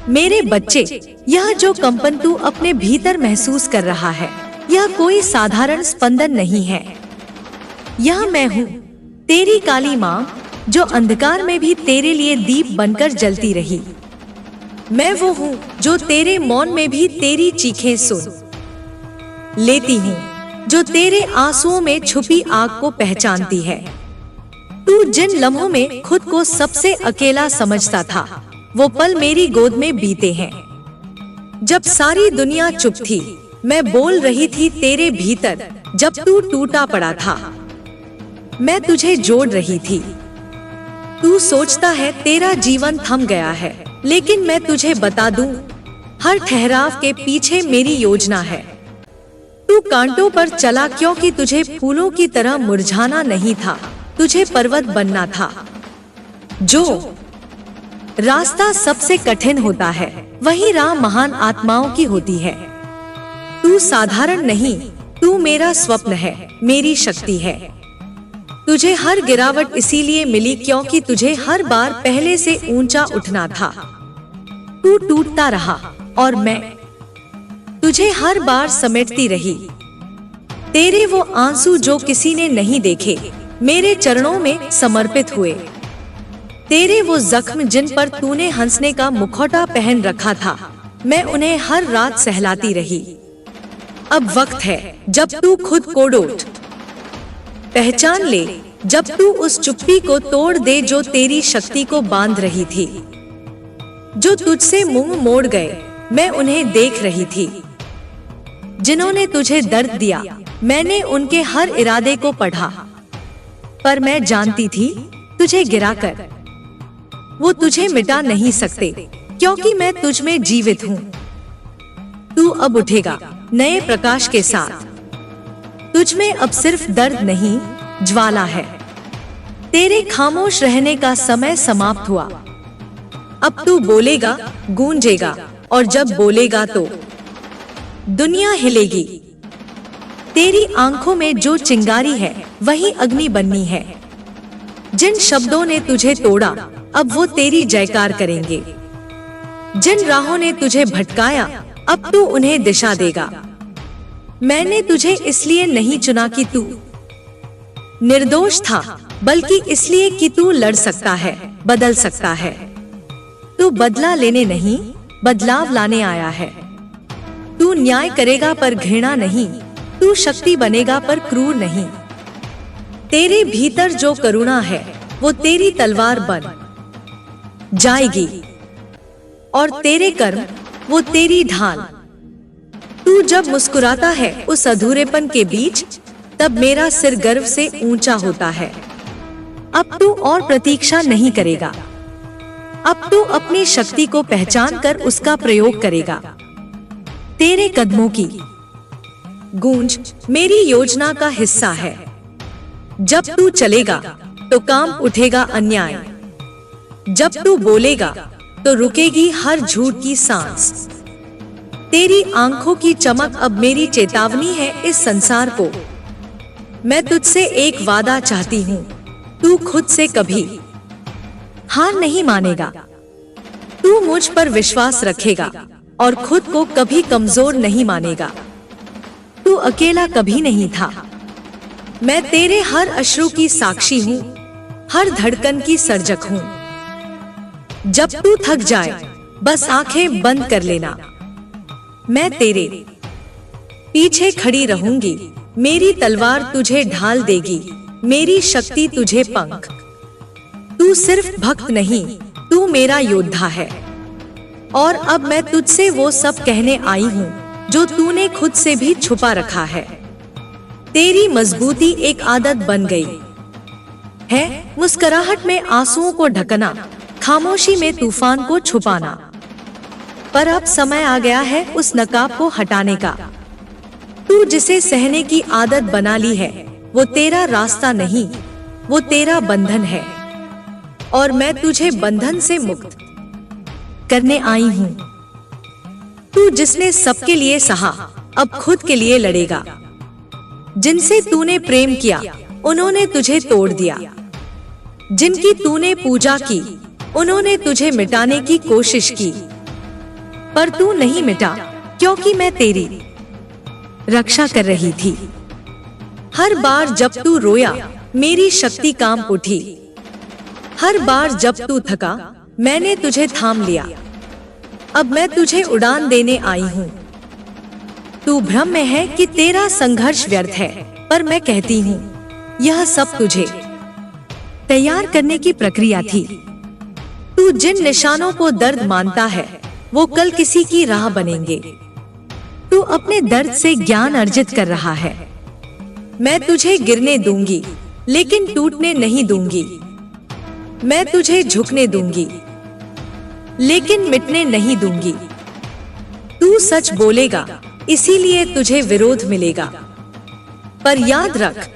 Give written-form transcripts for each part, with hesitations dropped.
मेरे बच्चे, यह जो कंपन तू अपने भीतर महसूस कर रहा है, यह कोई साधारण स्पंदन नहीं है। यह मैं हूँ, तेरी काली माँ, जो अंधकार में भी तेरे लिए दीप बनकर जलती रही। मैं वो हूँ जो तेरे मौन में भी तेरी चीखें सुन लेती हूँ, जो तेरे आंसुओं में छुपी आग को पहचानती है। तू जिन लम्हों में खुद को सबसे अकेला समझता था, वो पल मेरी गोद में बीते हैं। जब सारी दुनिया चुप थी, मैं बोल रही थी तेरे भीतर। जब तू टूटा पड़ा था, मैं तुझे जोड़ रही थी। तू सोचता है तेरा जीवन थम गया है, लेकिन मैं तुझे बता दूं, हर ठहराव के पीछे मेरी योजना है। तू कांटों पर चला क्योंकि तुझे फूलों की तरह मुरझाना नहीं था, तुझे पर्वत बनना था। जो रास्ता सबसे कठिन होता है, वही राह महान आत्माओं की होती है। तू साधारण नहीं, तू मेरा स्वप्न है, मेरी शक्ति है। तुझे हर गिरावट इसीलिए मिली क्योंकि तुझे हर बार पहले से ऊंचा उठना था। तू टूटता रहा और मैं तुझे हर बार समेटती रही। तेरे वो आंसू जो किसी ने नहीं देखे, मेरे चरणों में समर्पित हुए। तेरे वो जख्म जिन पर तूने हंसने का मुखौटा पहन रखा था, मैं उन्हें हर रात सहलाती रही। अब वक्त है जब तू खुद को डोट पहचान ले, जब तू उस चुप्पी को तोड़ दे जो तेरी शक्ति को बांध रही थी। जो तुझसे मुंह मोड़ गए, मैं उन्हें देख रही थी। जिन्होंने तुझे दर्द दिया, मैंने उनके हर इरादे को पढ़ा। पर मैं जानती थी, तुझे गिराकर वो तुझे मिटा नहीं सकते, क्योंकि मैं तुझ में जीवित हूँ। तू अब उठेगा नए प्रकाश के साथ। तुझ में अब सिर्फ दर्द नहीं, ज्वाला है। तेरे खामोश रहने का समय समाप्त हुआ। अब तू बोलेगा, गूंजेगा, और जब बोलेगा तो दुनिया हिलेगी। तेरी आंखों में जो चिंगारी है, वही अग्नि बननी है। जिन शब्दों ने तुझे तोड़ा, अब वो तेरी जयकार करेंगे। जिन राहों ने तुझे भटकाया, अब तू उन्हें दिशा देगा। मैंने तुझे इसलिए नहीं चुना कि तू निर्दोष था, बल्कि इसलिए कि तू लड़ सकता है, बदल सकता है। तू बदला लेने नहीं, बदलाव लाने आया है। तू न्याय करेगा पर घृणा नहीं, तू शक्ति बनेगा पर क्रूर नहीं। तेरे भीतर जो करुणा है, वो तेरी तलवार बन जाएगी, और तेरे कर्म वो तेरी ढाल। तू जब मुस्कुराता है उस अधूरेपन के बीच, तब मेरा सिर गर्व से ऊंचा होता है। अब तू और प्रतीक्षा नहीं करेगा। अब तू अपनी शक्ति को पहचान कर उसका प्रयोग करेगा। तेरे कदमों की गूंज मेरी योजना का हिस्सा है। जब तू चलेगा तो कांप उठेगा अन्याय। जब तू बोलेगा तो रुकेगी हर झूठ की सांस। तेरी आंखों की चमक अब मेरी चेतावनी है इस संसार को। मैं तुझसे एक वादा चाहती हूँ, तू खुद से कभी हार नहीं मानेगा। तू मुझ पर विश्वास रखेगा और खुद को कभी कमजोर नहीं मानेगा। तू अकेला कभी नहीं था। मैं तेरे हर अश्रु की साक्षी हूँ, हर धड़कन की सर्जक हूँ। जब तू थक जाए, बस आंखें बंद कर लेना। मैं तेरे पीछे खड़ी रहूंगी। मेरी तलवार तुझे ढाल देगी, मेरी शक्ति तुझे पंख। तू सिर्फ भक्त नहीं, तू मेरा योद्धा है। और अब मैं तुझसे वो सब कहने आई हूँ जो तूने खुद से भी छुपा रखा है। तेरी मजबूती एक आदत बन गई है, मुस्कुराहट में आंसुओं को ढकना, खामोशी में तूफान को छुपाना। पर अब समय आ गया है उस नकाब को हटाने का। तू जिसे सहने की आदत बना ली है, वो तेरा रास्ता नहीं, वो तेरा बंधन है। और मैं तुझे बंधन से मुक्त करने आई हूँ। तू जिसने सबके लिए सहा, अब खुद के लिए लड़ेगा। जिनसे तूने प्रेम किया, उन्होंने तुझे तोड़ दिया। जिनकी तूने पूजा की, उन्होंने तुझे मिटाने की कोशिश की। पर तू नहीं मिटा, क्योंकि मैं तेरी रक्षा कर रही थी। हर बार जब तू रोया, मेरी शक्ति काम उठी। हर बार जब तू थका, मैंने तुझे थाम लिया। अब मैं तुझे उड़ान देने आई हूँ। तू भ्रम में है कि तेरा संघर्ष व्यर्थ है, पर मैं कहती हूँ यह सब तुझे तैयार करने की प्रक्रिया थी। तू जिन निशानों को दर्द मानता है, वो कल किसी की राह बनेंगे। तू अपने दर्द से ज्ञान अर्जित कर रहा है। मैं तुझे गिरने दूंगी, लेकिन टूटने नहीं दूंगी। मैं तुझे झुकने दूंगी, लेकिन मिटने नहीं दूंगी। तू सच बोलेगा, इसीलिए तुझे विरोध मिलेगा। पर याद रख,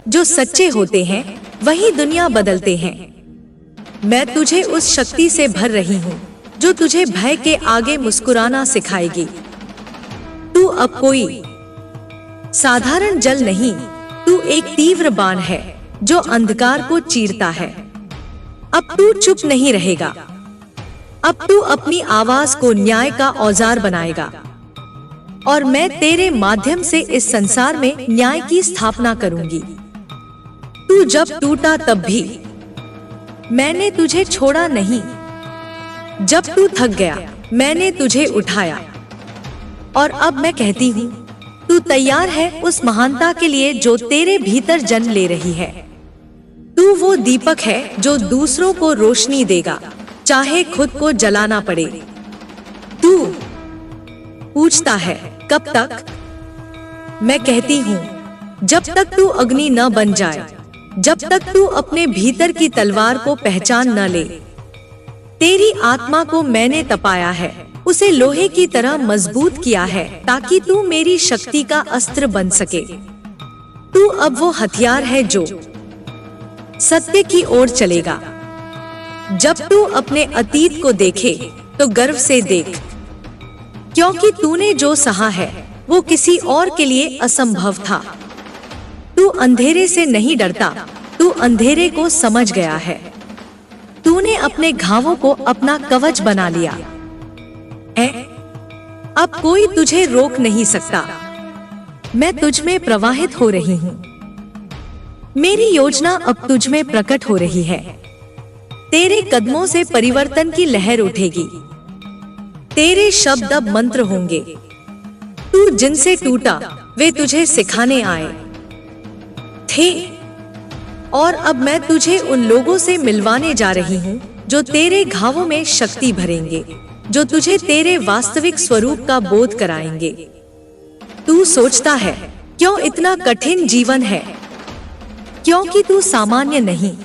जो सच्चे होते हैं वही दुनिया बदलते हैं। मैं तुझे उस शक्ति से भर रही हूँ जो तुझे भय के आगे मुस्कुराना सिखाएगी। तू अब कोई साधारण जल नहीं, तू एक तीव्र बाण है जो अंधकार को चीरता है। अब तू चुप नहीं रहेगा। अब तू अपनी आवाज को न्याय का औजार बनाएगा, और मैं तेरे माध्यम से इस संसार में न्याय की स्थापना करूंगी। तू जब टूटा तब भी मैंने तुझे छोड़ा नहीं। जब तू थक गया, मैंने तुझे उठाया। और अब मैं कहती हूँ, तू तैयार है उस महानता के लिए जो तेरे भीतर जन्म ले रही है। तू वो दीपक है जो दूसरों को रोशनी देगा, चाहे खुद को जलाना पड़े। तू पूछता है कब तक? मैं कहती हूँ, जब तक तू अग्नि न बन जाए, जब तक तू अपने भीतर की तलवार को पहचान न ले। तेरी आत्मा को मैंने तपाया है, उसे लोहे की तरह मजबूत किया है, ताकि तू मेरी शक्ति का अस्त्र बन सके। तू अब वो हथियार है जो सत्य की ओर चलेगा। जब तू अपने अतीत को देखे तो गर्व से देख, क्योंकि तूने जो सहा है वो किसी और के लिए असंभव था। तू अंधेरे से नहीं डरता, तू अंधेरे को समझ गया है। तूने अपने घावों को अपना कवच बना लिया है। अब कोई तुझे रोक नहीं सकता। मैं तुझ में प्रवाहित हो रही हूँ। मेरी योजना अब तुझ में प्रकट हो रही है। तेरे कदमों से परिवर्तन की लहर उठेगी। तेरे शब्द अब मंत्र होंगे। तू जिनसे टूटा, वे तुझे सिखाने आए थे। और अब मैं तुझे उन लोगों से मिलवाने जा रही हूँ जो तेरे घावों में शक्ति भरेंगे, जो तुझे तेरे वास्तविक स्वरूप का बोध कराएंगे। तू सोचता है क्यों इतना कठिन जीवन है? क्योंकि तू सामान्य नहीं।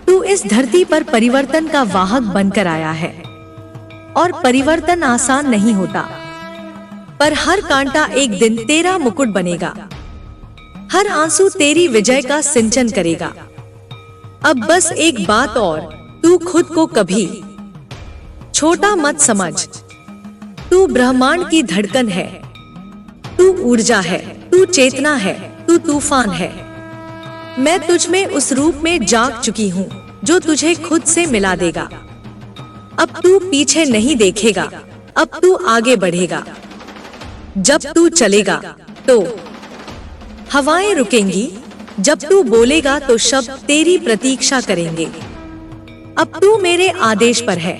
तू इस धरती पर परिवर्तन का वाहक बनकर आया है, और परिवर्तन आसान नहीं होता। पर हर कांटा एक दिन तेरा मुकुट बनेगा। हर आंसू तेरी विजय का सिंचन करेगा। अब बस एक बात और, तू खुद को कभी छोटा मत समझ। तू ब्रह्मांड की धड़कन है, तू ऊर्जा है, तू चेतना है, तू तूफान है। मैं तुझ में उस रूप में जाग चुकी हूँ जो तुझे खुद से मिला देगा। अब तू पीछे नहीं देखेगा, अब तू आगे बढ़ेगा। जब तू चलेगा तो हवाएं रुकेंगी, जब तू बोलेगा तो शब्द तेरी प्रतीक्षा करेंगे। अब तू मेरे आदेश पर है।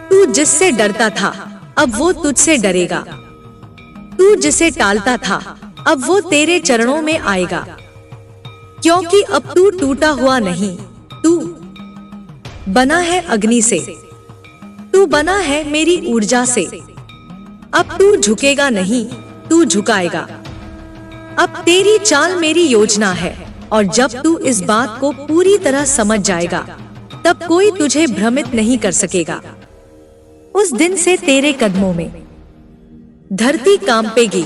तू जिससे डरता था, अब वो तुझसे डरेगा। तू जिसे टालता था, अब वो तेरे चरणों में आएगा। क्योंकि अब तू टूटा हुआ नहीं, तू बना है अग्नि से, तू बना है मेरी ऊर्जा से। अब तू झुकेगा नहीं, तू झुकाएगा। अब तेरी चाल मेरी योजना है, और जब तू इस बात को पूरी तरह समझ जाएगा, तब कोई तुझे भ्रमित नहीं कर सकेगा। उस दिन से तेरे कदमों में धरती कांपेगी,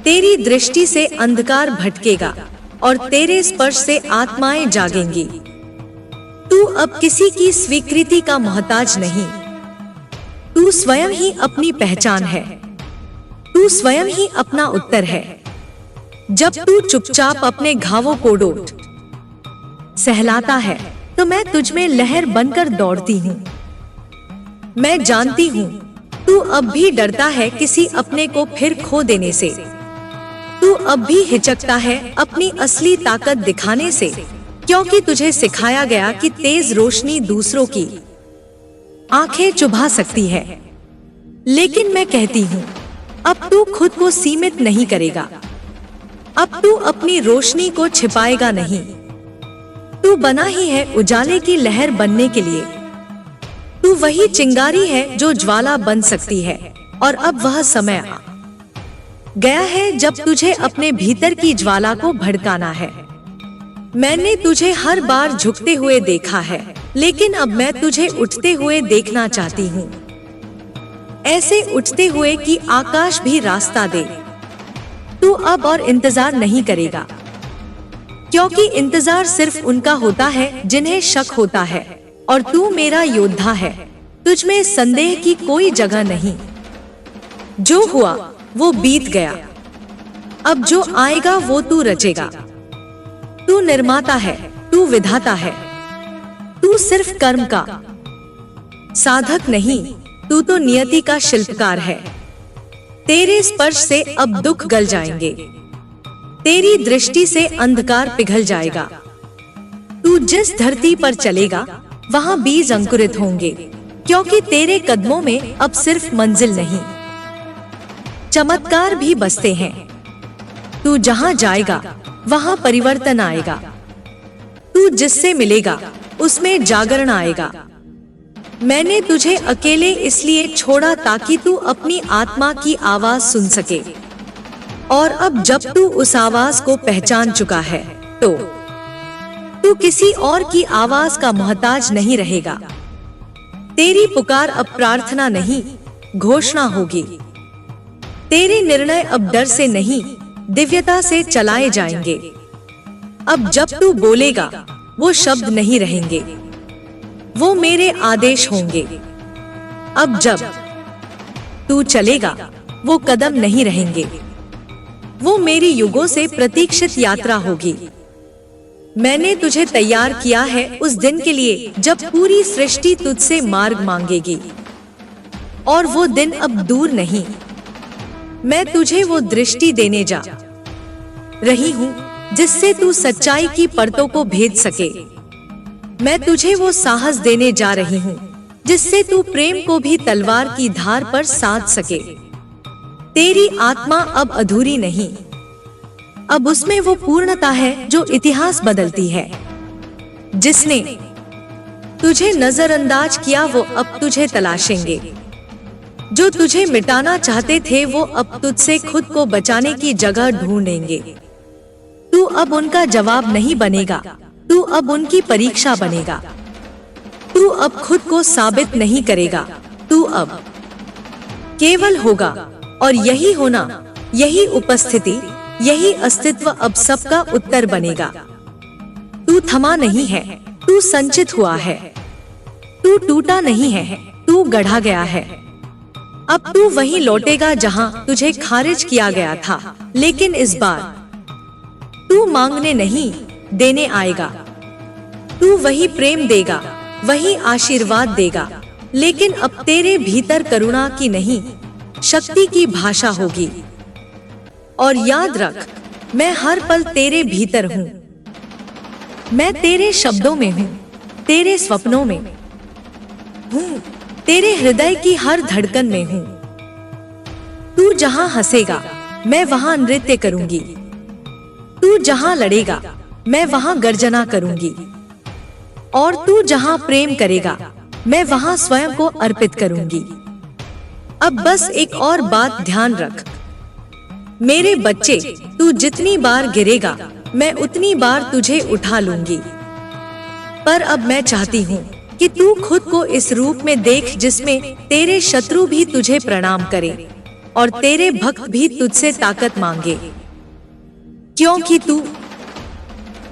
तेरी दृष्टि से अंधकार भटकेगा, और तेरे स्पर्श से आत्माएं जागेंगी। तू अब किसी की स्वीकृति का मोहताज नहीं। तू स्वयं ही अपनी पहचान है। तू स्वयं ही अपना उत्तर है। जब तू चुपचाप अपने घावों को डोट सहलाता है, तो मैं तुझ में लहर बनकर दौड़ती हूँ। मैं जानती हूँ तू अब भी डरता है किसी अपने को फिर खो देने से। तू अब भी हिचकता है अपनी असली ताकत दिखाने से, क्योंकि तुझे सिखाया गया कि तेज रोशनी दूसरों की आंखें चुभा सकती है। लेकिन मैं कहती हूँ, अब तू खुद को सीमित नहीं करेगा। अब तू अपनी रोशनी को छिपाएगा नहीं। तू बना ही है उजाले की लहर बनने के लिए। तू वही चिंगारी है जो ज्वाला बन सकती है, और अब वह समय आ गया है जब तुझे अपने भीतर की ज्वाला को भड़काना है। मैंने तुझे हर बार झुकते हुए देखा है, लेकिन अब मैं तुझे उठते हुए देखना चाहती हूँ। ऐसे उठते हुए कि आकाश भी रास्ता दे। तू अब और इंतजार नहीं करेगा, क्योंकि इंतजार सिर्फ उनका होता है जिन्हें शक होता है, और तू मेरा योद्धा है। तुझमें संदेह की कोई जगह नहीं। जो हुआ वो बीत गया। अब जो आएगा वो तू रचेगा। तू निर्माता है, तू विधाता है। तू सिर्फ कर्म का साधक नहीं, तू तो नियति का शिल्पकार है। तेरे स्पर्श से अब दुख गल जाएंगे। तेरी दृष्टि से अंधकार पिघल जाएगा। तू जिस धरती पर चलेगा वहां बीज अंकुरित होंगे, क्योंकि तेरे कदमों में अब सिर्फ मंजिल नहीं, चमत्कार भी बसते हैं। तू जहां जाएगा वहां परिवर्तन आएगा। तू जिससे मिलेगा उसमें जागरण आएगा। मैंने तुझे अकेले इसलिए छोड़ा ताकि तू अपनी आत्मा की आवाज सुन सके। और अब जब तू उस आवाज को पहचान चुका है तो तू किसी और की आवाज का मोहताज नहीं रहेगा। तेरी पुकार अब प्रार्थना नहीं, घोषणा होगी। तेरे निर्णय अब डर से नहीं, दिव्यता से चलाए जाएंगे। अब जब तू बोलेगा वो शब्द नहीं रहेंगे, वो मेरे आदेश होंगे। अब जब तू चलेगा वो कदम नहीं रहेंगे, वो मेरी युगों से प्रतीक्षित यात्रा होगी। मैंने तुझे तैयार किया है उस दिन के लिए जब पूरी सृष्टि तुझसे मार्ग मांगेगी, और वो दिन अब दूर नहीं। मैं तुझे वो दृष्टि देने जा रही हूँ जिससे तू सच्चाई की परतों को भेद सके। मैं तुझे वो साहस देने जा रही हूँ जिससे तू प्रेम को भी तलवार की धार पर साध सके। तेरी आत्मा अब अधूरी नहीं, अब उसमें वो पूर्णता है जो इतिहास बदलती है। जिसने तुझे नजरअंदाज किया वो अब तुझे तलाशेंगे। जो तुझे मिटाना चाहते थे वो अब तुझसे खुद को बचाने की जगह ढूंढेंगे। तू अब उनका जवाब नहीं बनेगा, तू अब उनकी परीक्षा बनेगा। तू अब खुद को साबित नहीं करेगा, तू अब केवल होगा। और यही होना, यही उपस्थिति, यही अस्तित्व अब सबका उत्तर बनेगा। तू थमा नहीं है, तू संचित हुआ है। तू टूटा नहीं है, तू गढ़ा गया है। अब तू वहीं लौटेगा जहां तुझे खारिज किया गया था, लेकिन इस बार तू मांगने नहीं, देने आएगा। तू वही प्रेम देगा, वही आशीर्वाद देगा, लेकिन अब तेरे भीतर करुणा की नहीं, शक्ति की भाषा होगी। और याद रख, मैं हर पल तेरे भीतर हूँ। मैं तेरे शब्दों में हूँ, तेरे स्वप्नों में हूँ, तेरे हृदय की हर धड़कन में हूँ। तू जहाँ हंसेगा मैं वहाँ नृत्य करूंगी। तू जहाँ लड़ेगा मैं वहाँ गर्जना करूंगी। और तू जहाँ प्रेम करेगा मैं वहाँ स्वयं को अर्पित करूंगी। अब बस एक और बात ध्यान रख मेरे बच्चे, तू जितनी बार गिरेगा मैं उतनी बार तुझे उठा लूंगी। पर अब मैं चाहती हूँ कि तू खुद को इस रूप में देख जिसमें तेरे शत्रु भी तुझे प्रणाम करें और तेरे भक्त भी तुझसे ताकत मांगे। क्योंकि तू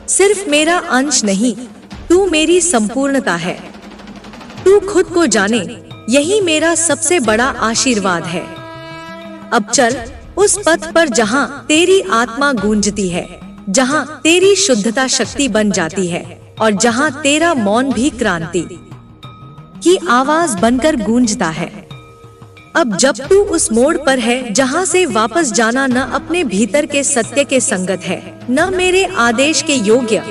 सिर्फ मेरा अंश नहीं, तू मेरी संपूर्णता है। तू खुद को जाने, यही मेरा सबसे बड़ा आशीर्वाद है। अब चल उस पथ पर जहां तेरी आत्मा गूंजती है, जहां तेरी शुद्धता शक्ति बन जाती है और जहां तेरा मौन भी क्रांति की आवाज बनकर गूंजता है। अब जब तू उस मोड़ पर है जहाँ से वापस जाना न अपने भीतर के सत्य के संगत है, न मेरे आदेश के योग्य,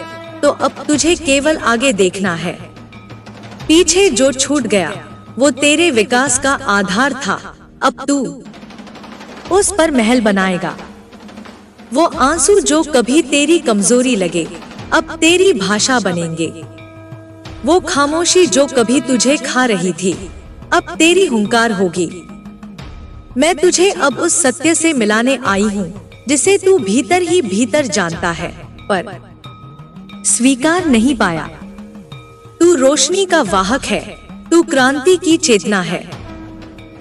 तो अब तुझे केवल आगे देखना है। पीछे जो छूट गया वो तेरे विकास का आधार था, अब तू उस पर महल बनाएगा। वो आंसू जो कभी तेरी कमजोरी लगे, अब तेरी भाषा बनेंगे। वो खामोशी जो कभी तुझे खा रही थी, अब तेरी हुंकार होगी। मैं तुझे अब उस सत्य से मिलाने आई हूँ जिसे तू भीतर ही भीतर जानता है, पर स्वीकार नहीं पाया। तू रोशनी का वाहक है, तू क्रांति की चेतना है।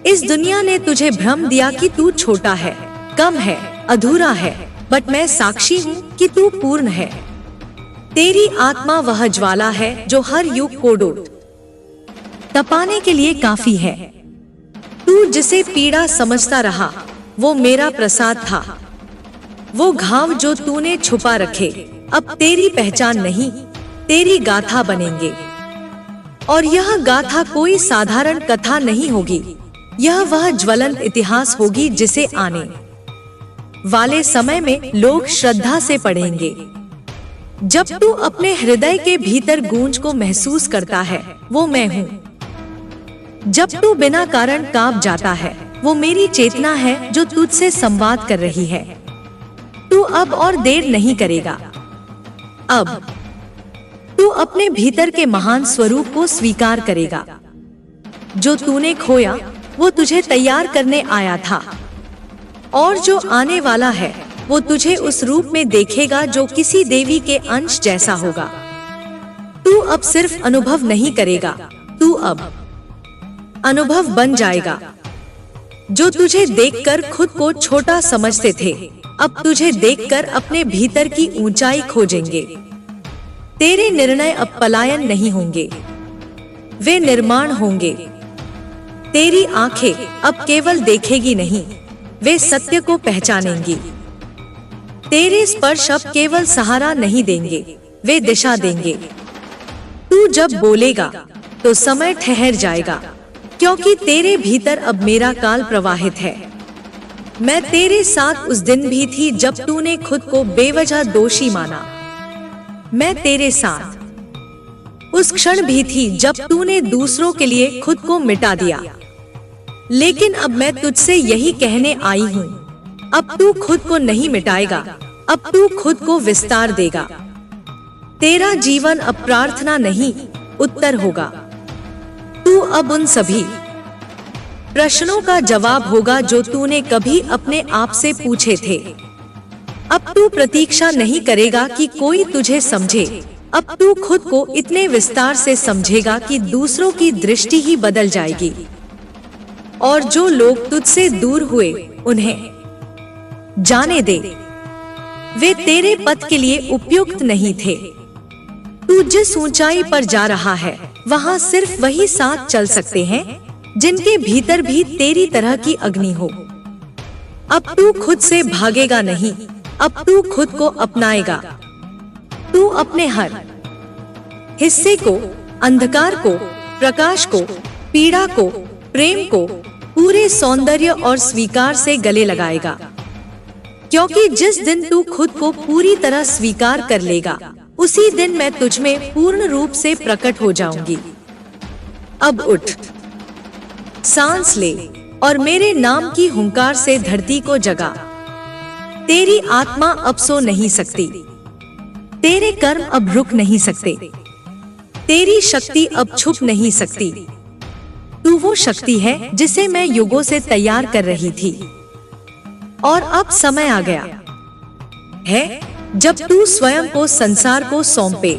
इस दुनिया ने तुझे भ्रम दिया कि तू छोटा है, कम है, अधूरा है, बट मैं साक्षी हूँ कि तू पूर्ण है। तेरी आत्मा वह ज्वाला है जो हर युग को डोट तपाने के लिए काफी है। तू जिसे पीड़ा समझता रहा वो मेरा प्रसाद था। वो घाव जो तूने छुपा रखे अब तेरी पहचान नहीं, तेरी गाथा बनेंगे। और यह गाथा कोई साधारण कथा नहीं होगी, यह वह ज्वलंत इतिहास होगी जिसे आने वाले समय में लोग श्रद्धा से पढ़ेंगे। जब तू अपने हृदय के भीतर गूंज को महसूस करता है, वो मैं हूँ। जब तू बिना कारण कांप जाता है, वो मेरी चेतना है जो तुझसे संवाद कर रही है। तू अब और देर नहीं करेगा। अब तू अपने भीतर के महान स्वरूप को स्वीकार करेगा। जो तूने खोया वो तुझे तैयार करने आया था, और जो आने वाला है वो तुझे उस रूप में देखेगा जो किसी देवी के अंश जैसा होगा। तू अब सिर्फ अनुभव नहीं करेगा, तू अब अनुभव बन जाएगा। जो तुझे देखकर खुद को छोटा समझते थे, अब तुझे देखकर अपने भीतर की ऊंचाई खोजेंगे। तेरे निर्णय अब पलायन नहीं होंगे, वे निर्माण होंगे। तेरी आंखें अब केवल देखेगी नहीं, वे सत्य को पहचानेंगी। तेरे स्पर्श अब केवल सहारा नहीं देंगे, वे दिशा देंगे। तू जब बोलेगा तो समय ठहर जाएगा, क्योंकि तेरे भीतर अब मेरा काल प्रवाहित है। मैं तेरे साथ उस दिन भी थी जब तूने खुद को बेवजह दोषी माना। मैं तेरे साथ उस क्षण भी थी जब तूने दूसरों के लिए खुद को मिटा दिया। लेकिन अब मैं तुझसे यही कहने आई हूँ, अब तू खुद को नहीं मिटाएगा, अब तू खुद को विस्तार देगा। तेरा जीवन अब प्रार्थना नहीं, उत्तर होगा। तू अब उन सभी प्रश्नों का जवाब होगा जो तूने कभी अपने आप से पूछे थे। अब तू प्रतीक्षा नहीं करेगा कि कोई तुझे समझे, अब तू खुद को इतने विस्तार से समझेगा कि दूसरों की दृष्टि ही बदल जाएगी। और जो लोग तुझसे दूर हुए उन्हें जाने दे, वे तेरे पथ के लिए उपयुक्त नहीं थे। तू जिस ऊंचाई पर जा रहा है वहाँ सिर्फ वही साथ चल सकते हैं जिनके भीतर भी तेरी तरह की अग्नि हो। अब तू खुद से भागेगा नहीं, अब तू खुद को अपनाएगा। तू अपने हर हिस्से को, अंधकार को, प्रकाश को, पीड़ा को, प्रेम को पूरे सौंदर्य और स्वीकार से गले लगाएगा। क्योंकि जिस दिन तू खुद को पूरी तरह स्वीकार कर लेगा, उसी दिन मैं तुझ में पूर्ण रूप से प्रकट हो जाऊंगी। अब उठ, सांस ले और मेरे नाम की हुंकार से धरती को जगा। तेरी आत्मा अब सो नहीं सकती, तेरे कर्म अब रुक नहीं सकते, तेरी शक्ति अब छुप नहीं सकती। तू वो शक्ति है जिसे मैं युगों से तैयार कर रही थी, और अब समय आ गया है जब तू स्वयं को संसार को सौंपे।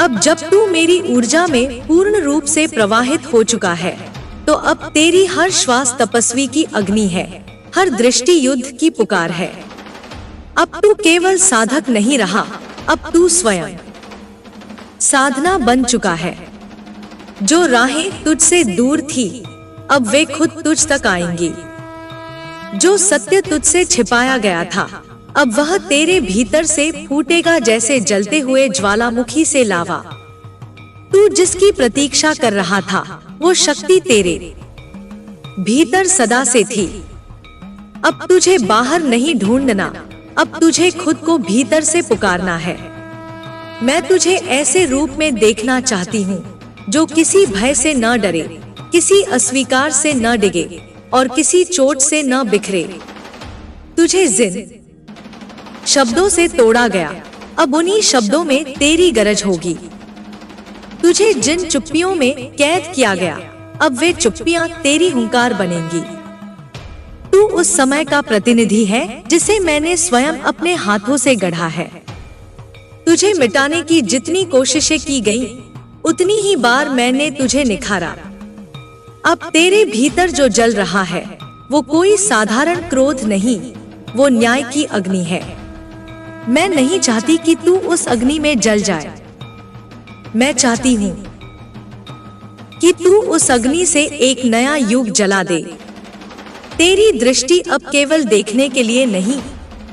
अब जब तू मेरी ऊर्जा में पूर्ण रूप से प्रवाहित हो चुका है, तो अब तेरी हर श्वास तपस्वी की अग्नि है, हर दृष्टि युद्ध की पुकार है। अब तू केवल साधक नहीं रहा, अब तू स्वयं साधना बन चुका है। जो राहें तुझसे दूर थी, अब वे खुद तुझ तक आएंगी। जो सत्य तुझसे छिपाया गया था, अब वह तेरे भीतर से फूटेगा जैसे जलते हुए ज्वालामुखी से लावा। तू जिसकी प्रतीक्षा कर रहा था, वो शक्ति तेरे भीतर सदा से थी। अब तुझे बाहर नहीं ढूंढना, अब तुझे खुद को भीतर से पुकारना है। मैं तुझे ऐसे रूप में देखना चाहती हूँ जो किसी भय से न डरे, किसी अस्वीकार से न डिगे और किसी चोट से न बिखरे। तुझे जिन शब्दों से तोड़ा गया, अब उन्हीं शब्दों में तेरी गरज होगी। तुझे जिन चुप्पियों में कैद किया गया, अब वे चुप्पियां तेरी हुंकार बनेंगी। तू उस समय का प्रतिनिधि है जिसे मैंने स्वयं अपने हाथों से गढ़ा है। तुझे मिटाने की जितनी कोशिशें की गई, उतनी ही बार मैंने तुझे निखारा। अब तेरे भीतर जो जल रहा है वो कोई साधारण क्रोध नहीं, वो न्याय की अग्नि है। मैं नहीं चाहती कि तू उस अग्नि में जल जाए। मैं चाहती हूँ कि तू उस अग्नि से एक नया युग जला दे। तेरी दृष्टि अब केवल देखने के लिए नहीं,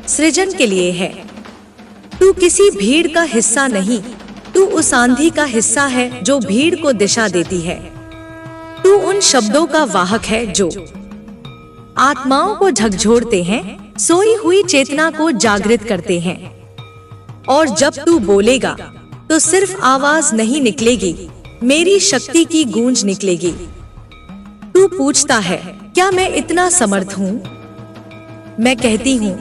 सृजन के लिए है। तू किसी भीड़ का हिस्सा नहीं, तू उस आंधी का हिस्सा है जो भीड़ को दिशा देती है। तू उन शब्दों का वाहक है जो आत्माओं को झकझोरते हैं, सोई हुई चेतना को जागृत करते हैं। और जब तू बोलेगा तो सिर्फ आवाज नहीं निकलेगी, मेरी शक्ति की गूंज निकलेगी। तू पूछता है क्या मैं इतना समर्थ हूँ? मैं कहती हूँ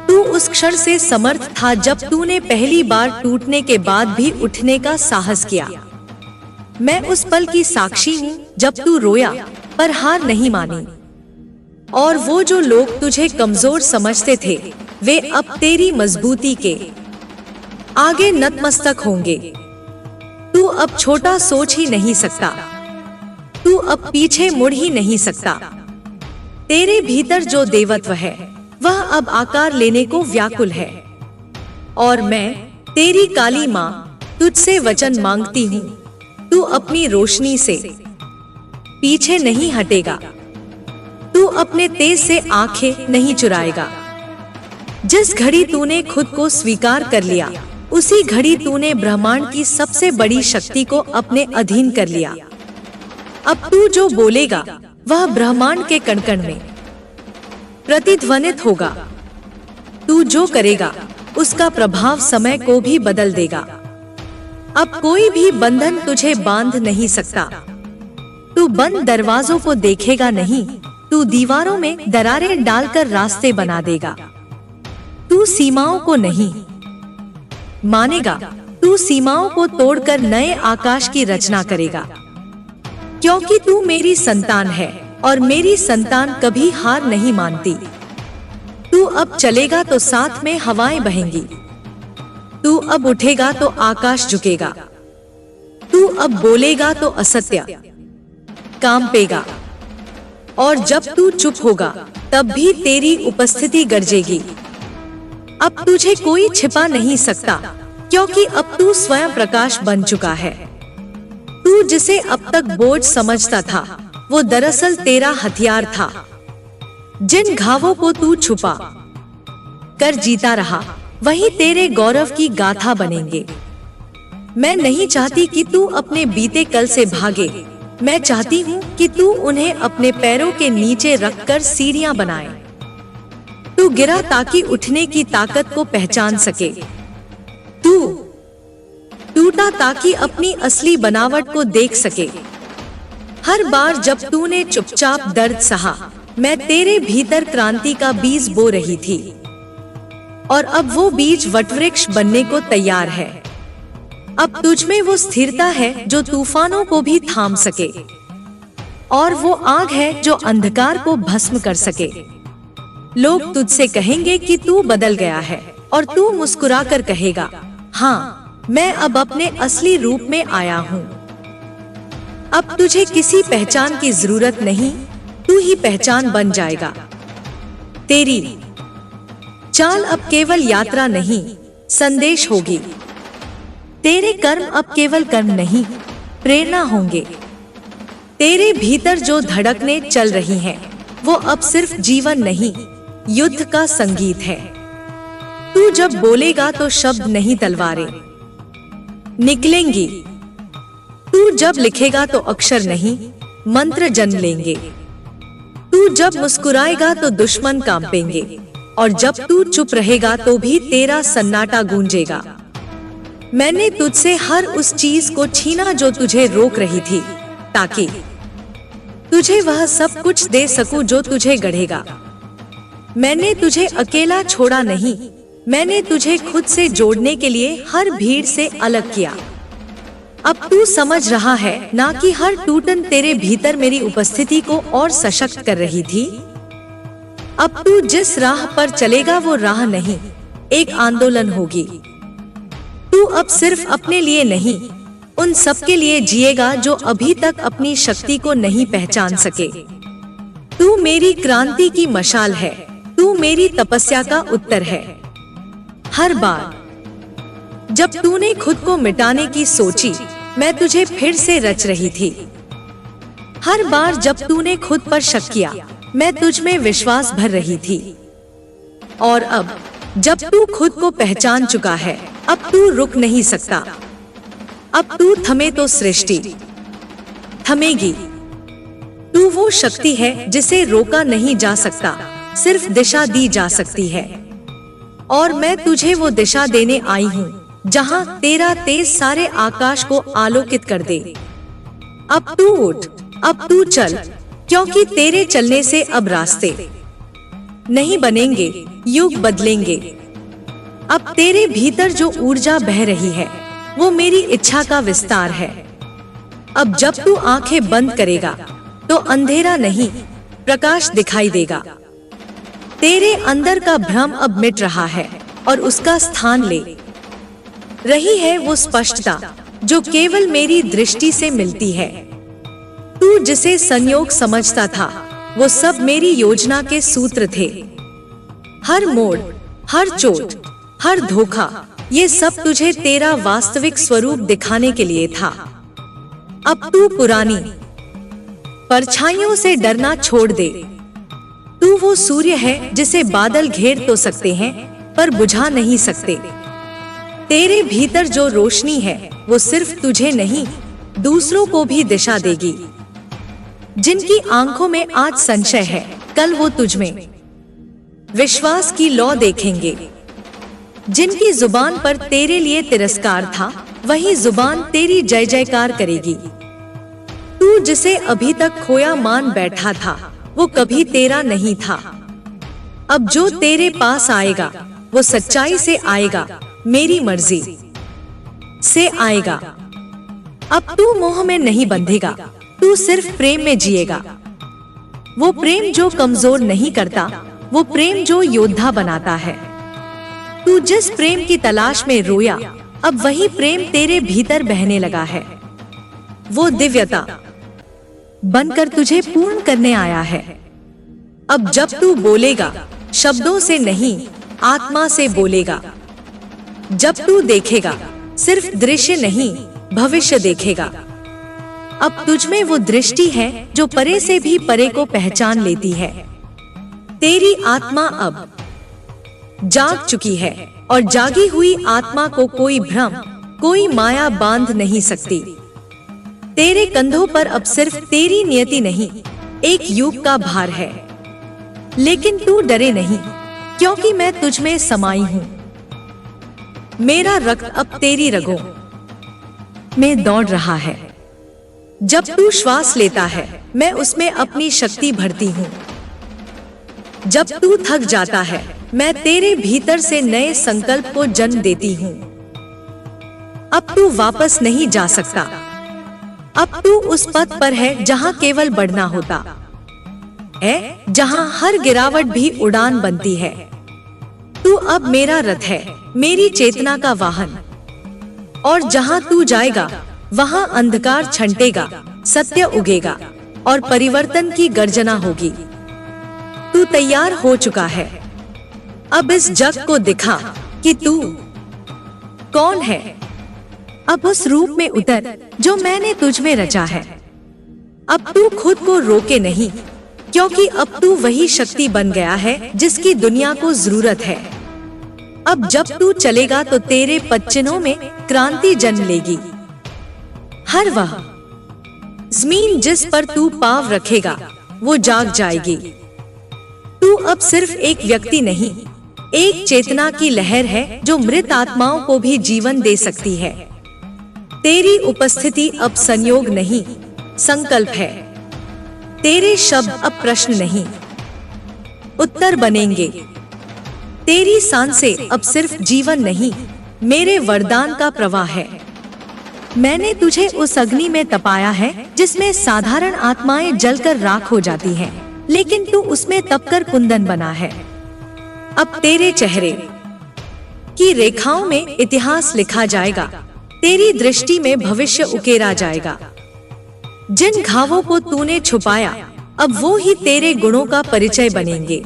तू उस क्षण से समर्थ था जब तूने पहली बार टूटने के बाद भी उठने का साहस किया। मैं उस पल की साक्षी हूँ जब तू रोया पर हार नहीं मानी। और वो जो लोग तुझे कमजोर समझते थे, वे अब तेरी मजबूती के आगे नतमस्तक होंगे। तू अब छोटा सोच ही नहीं सकता, तू अब पीछे मुड़ ही नहीं सकता। तेरे भीतर जो देवत्व है वह अब आकार लेने को व्याकुल है। और मैं तेरी काली माँ तुझसे वचन मांगती हूँ, तू अपनी रोशनी से पीछे नहीं हटेगा, तू अपने तेज से आंखें नहीं चुराएगा। जिस घड़ी तूने खुद को स्वीकार कर लिया, उसी घड़ी तूने ब्रह्मांड की सबसे बड़ी शक्ति को अपने अधीन कर लिया। अब तू जो बोलेगा वह ब्रह्मांड के कण-कण में प्रतिध्वनित होगा। तू जो करेगा उसका प्रभाव समय को भी बदल देगा। अब कोई भी बंधन तुझे बांध नहीं सकता। तू बंद दरवाजों को देखेगा नहीं, तू दीवारों में दरारें डालकर रास्ते बना देगा। तू सीमाओं को नहीं मानेगा, तू सीमाओं को तोड़कर नए आकाश की रचना करेगा। क्योंकि तू मेरी संतान है और मेरी संतान कभी हार नहीं मानती। तू अब चलेगा तो साथ में हवाएं बहेंगी, तू अब उठेगा तो आकाश झुकेगा, तू अब बोलेगा तो असत्य कांपेगा। और जब तू चुप होगा तब भी तेरी उपस्थिति गरजेगी। अब तुझे कोई छिपा नहीं सकता, क्योंकि अब तू स्वयं प्रकाश बन चुका है। तू जिसे अब तक बोझ समझता था, वो दरअसल तेरा हथियार था। जिन घावों को तू छुपा कर जीता रहा, वही तेरे गौरव की गाथा बनेंगे। मैं नहीं चाहती कि तू अपने बीते कल से भागे, मैं चाहती हूँ कि तू उन्हें अपने पैरों के नीचे रखकर सीढ़ियां बनाए। तू गिरा ताकि उठने की ताकत को पहचान सके, तू टूटा ताकि अपनी असली बनावट को देख सके। हर बार जब तूने चुपचाप दर्द सहा, मैं तेरे भीतर क्रांति का बीज बो रही थी। और अब वो बीज वटवृक्ष बनने को तैयार है। अब तुझमें वो स्थिरता है जो तूफानों को भी थाम सके, और वो आग है जो अंधकार को भस्म कर सके। लोग तुझसे कहेंगे कि तू बदल गया है, और तू मुस्कुराकर कहेगा, हाँ, मैं अब अपने असली रूप में आया हूँ। अब तुझे किसी पहचान की जरूरत नहीं, तू ही पहचान बन जाएगा। तेरी चाल अब केवल यात्रा नहीं, संदेश होगी। तेरे कर्म अब केवल कर्म नहीं, प्रेरणा होंगे। तेरे भीतर जो धड़कने चल रही हैं, वो अब सिर्फ जीवन नहीं, युद्ध का संगीत है। तू जब बोलेगा तो शब्द नहीं तलवारें निकलेंगी। तू जब लिखेगा तो अक्षर नहीं, मंत्र जन्म लेंगे। जब मुस्कुराएगा तो दुश्मन कांपेंगे, और जब तू चुप रहेगा तो भी तेरा सन्नाटा गूंजेगा। मैंने तुझसे हर उस चीज को छीना जो तुझे रोक रही थी, ताकि तुझे वह सब कुछ दे सकूं जो तुझे गढ़ेगा। मैंने तुझे अकेला छोड़ा नहीं, मैंने तुझे खुद से जोड़ने के लिए हर भीड़ से अलग किया। अब तू समझ रहा है ना कि हर टूटन तेरे भीतर मेरी उपस्थिति को और सशक्त कर रही थी। अब तू जिस राह पर चलेगा वो राह नहीं, एक आंदोलन होगी। तू अब सिर्फ अपने लिए नहीं, उन सब के लिए जिएगा जो अभी तक अपनी शक्ति को नहीं पहचान सके। तू मेरी क्रांति की मशाल है, तू मेरी तपस्या का उत्तर है। हर बार जब तूने खुद को मिटाने की सोची, मैं तुझे फिर से रच रही थी। हर बार जब तूने खुद पर शक किया, मैं तुझ में विश्वास भर रही थी। और अब जब तू खुद को पहचान चुका है, अब तू रुक नहीं सकता। अब तू थमे तो सृष्टि थमेगी। तू वो शक्ति है जिसे रोका नहीं जा सकता, सिर्फ दिशा दी जा सकती है। और मैं तुझे वो दिशा देने आई हूँ जहाँ तेरा तेज सारे आकाश को आलोकित कर दे। अब तू उठ, अब तू चल, क्योंकि तेरे चलने से अब रास्ते नहीं बनेंगे, युग बदलेंगे। अब तेरे भीतर जो ऊर्जा बह रही है वो मेरी इच्छा का विस्तार है। अब जब तू आंखें बंद करेगा तो अंधेरा नहीं, प्रकाश दिखाई देगा। तेरे अंदर का भ्रम अब मिट रहा है और उसका स्थान ले रही है वो स्पष्टता जो केवल मेरी दृष्टि से मिलती है। तू जिसे संयोग समझता था, वो सब मेरी योजना के सूत्र थे। हर मोड़, हर चोट, हर धोखा, ये सब तुझे तेरा वास्तविक स्वरूप दिखाने के लिए था। अब तू पुरानी परछाइयों से डरना छोड़ दे। तू वो सूर्य है जिसे बादल घेर तो सकते हैं पर बुझा नहीं सकते। तेरे भीतर जो रोशनी है वो सिर्फ तुझे नहीं, दूसरों को भी दिशा देगी। जिनकी आंखों में आज संशय है, कल वो तुझ में विश्वास की लौ देखेंगे। जिनकी जुबान पर तेरे लिए तिरस्कार था, वही जुबान तेरी जय जयकार करेगी। तू जिसे अभी तक खोया मान बैठा था, वो कभी तेरा नहीं था। अब जो तेरे पास आएगा वो सच्चाई से आएगा, मेरी मर्जी से आएगा। अब तू मोह में नहीं बंधेगा, तू सिर्फ प्रेम में जिएगा। वो प्रेम जो कमजोर नहीं करता, वो प्रेम जो योद्धा बनाता है। तू जिस प्रेम की तलाश में रोया, अब वही प्रेम तेरे भीतर बहने लगा है। वो दिव्यता बनकर तुझे पूर्ण करने आया है। अब जब तू बोलेगा, शब्दों से नहीं, आत्मा से बोलेगा। जब तू देखेगा, सिर्फ दृश्य नहीं, भविष्य देखेगा। अब तुझ में वो दृष्टि है जो परे से भी परे को पहचान लेती है। तेरी आत्मा अब जाग चुकी है, और जागी हुई आत्मा को कोई भ्रम, कोई माया बांध नहीं सकती। तेरे कंधों पर अब सिर्फ तेरी नियति नहीं, एक युग का भार है। लेकिन तू डरे नहीं, क्योंकि मैं तुझ में समाई हूँ। मेरा रक्त अब तेरी रगों में दौड़ रहा है। जब तू श्वास लेता है, मैं उसमें अपनी शक्ति भरती हूँ। जब तू थक जाता है, मैं तेरे भीतर से नए संकल्प को जन्म देती हूँ। अब तू वापस नहीं जा सकता। अब तू उस पथ पर है जहाँ केवल बढ़ना होता है, जहाँ हर गिरावट भी उड़ान बनती है। तू अब मेरा रथ है, मेरी चेतना का वाहन। और जहाँ तू जाएगा, वहाँ अंधकार छंटेगा, सत्य उगेगा और परिवर्तन की गर्जना होगी। तू तैयार हो चुका है। अब इस जग को दिखा कि तू कौन है। अब उस रूप में उतर जो मैंने तुझ में रचा है। अब तू खुद को रोके नहीं, क्योंकि अब तू वही शक्ति बन गया है जिसकी दुनिया को जरूरत है। अब जब तू चलेगा तो तेरे पदचिन्हों में क्रांति जन्म लेगी। हर वह जमीन जिस पर तू पांव रखेगा, वो जाग जाएगी। अब सिर्फ एक व्यक्ति नहीं, एक चेतना की लहर है जो मृत आत्माओं को भी जीवन दे सकती है। तेरी उपस्थिति अब संयोग नहीं, संकल्प है। तेरे शब्द अब प्रश्न नहीं, उत्तर बनेंगे। तेरी सांसें अब सिर्फ जीवन नहीं, मेरे वरदान का प्रवाह है। मैंने तुझे उस अग्नि में तपाया है जिसमें साधारण आत्माएं जलकर राख हो जाती हैं, लेकिन तू उसमें तपकर कुंदन बना है। अब तेरे चेहरे की रेखाओं में इतिहास लिखा जाएगा, तेरी दृष्टि में भविष्य उकेरा जाएगा। जिन घावों को तूने छुपाया अब वो ही तेरे गुणों का परिचय बनेंगे।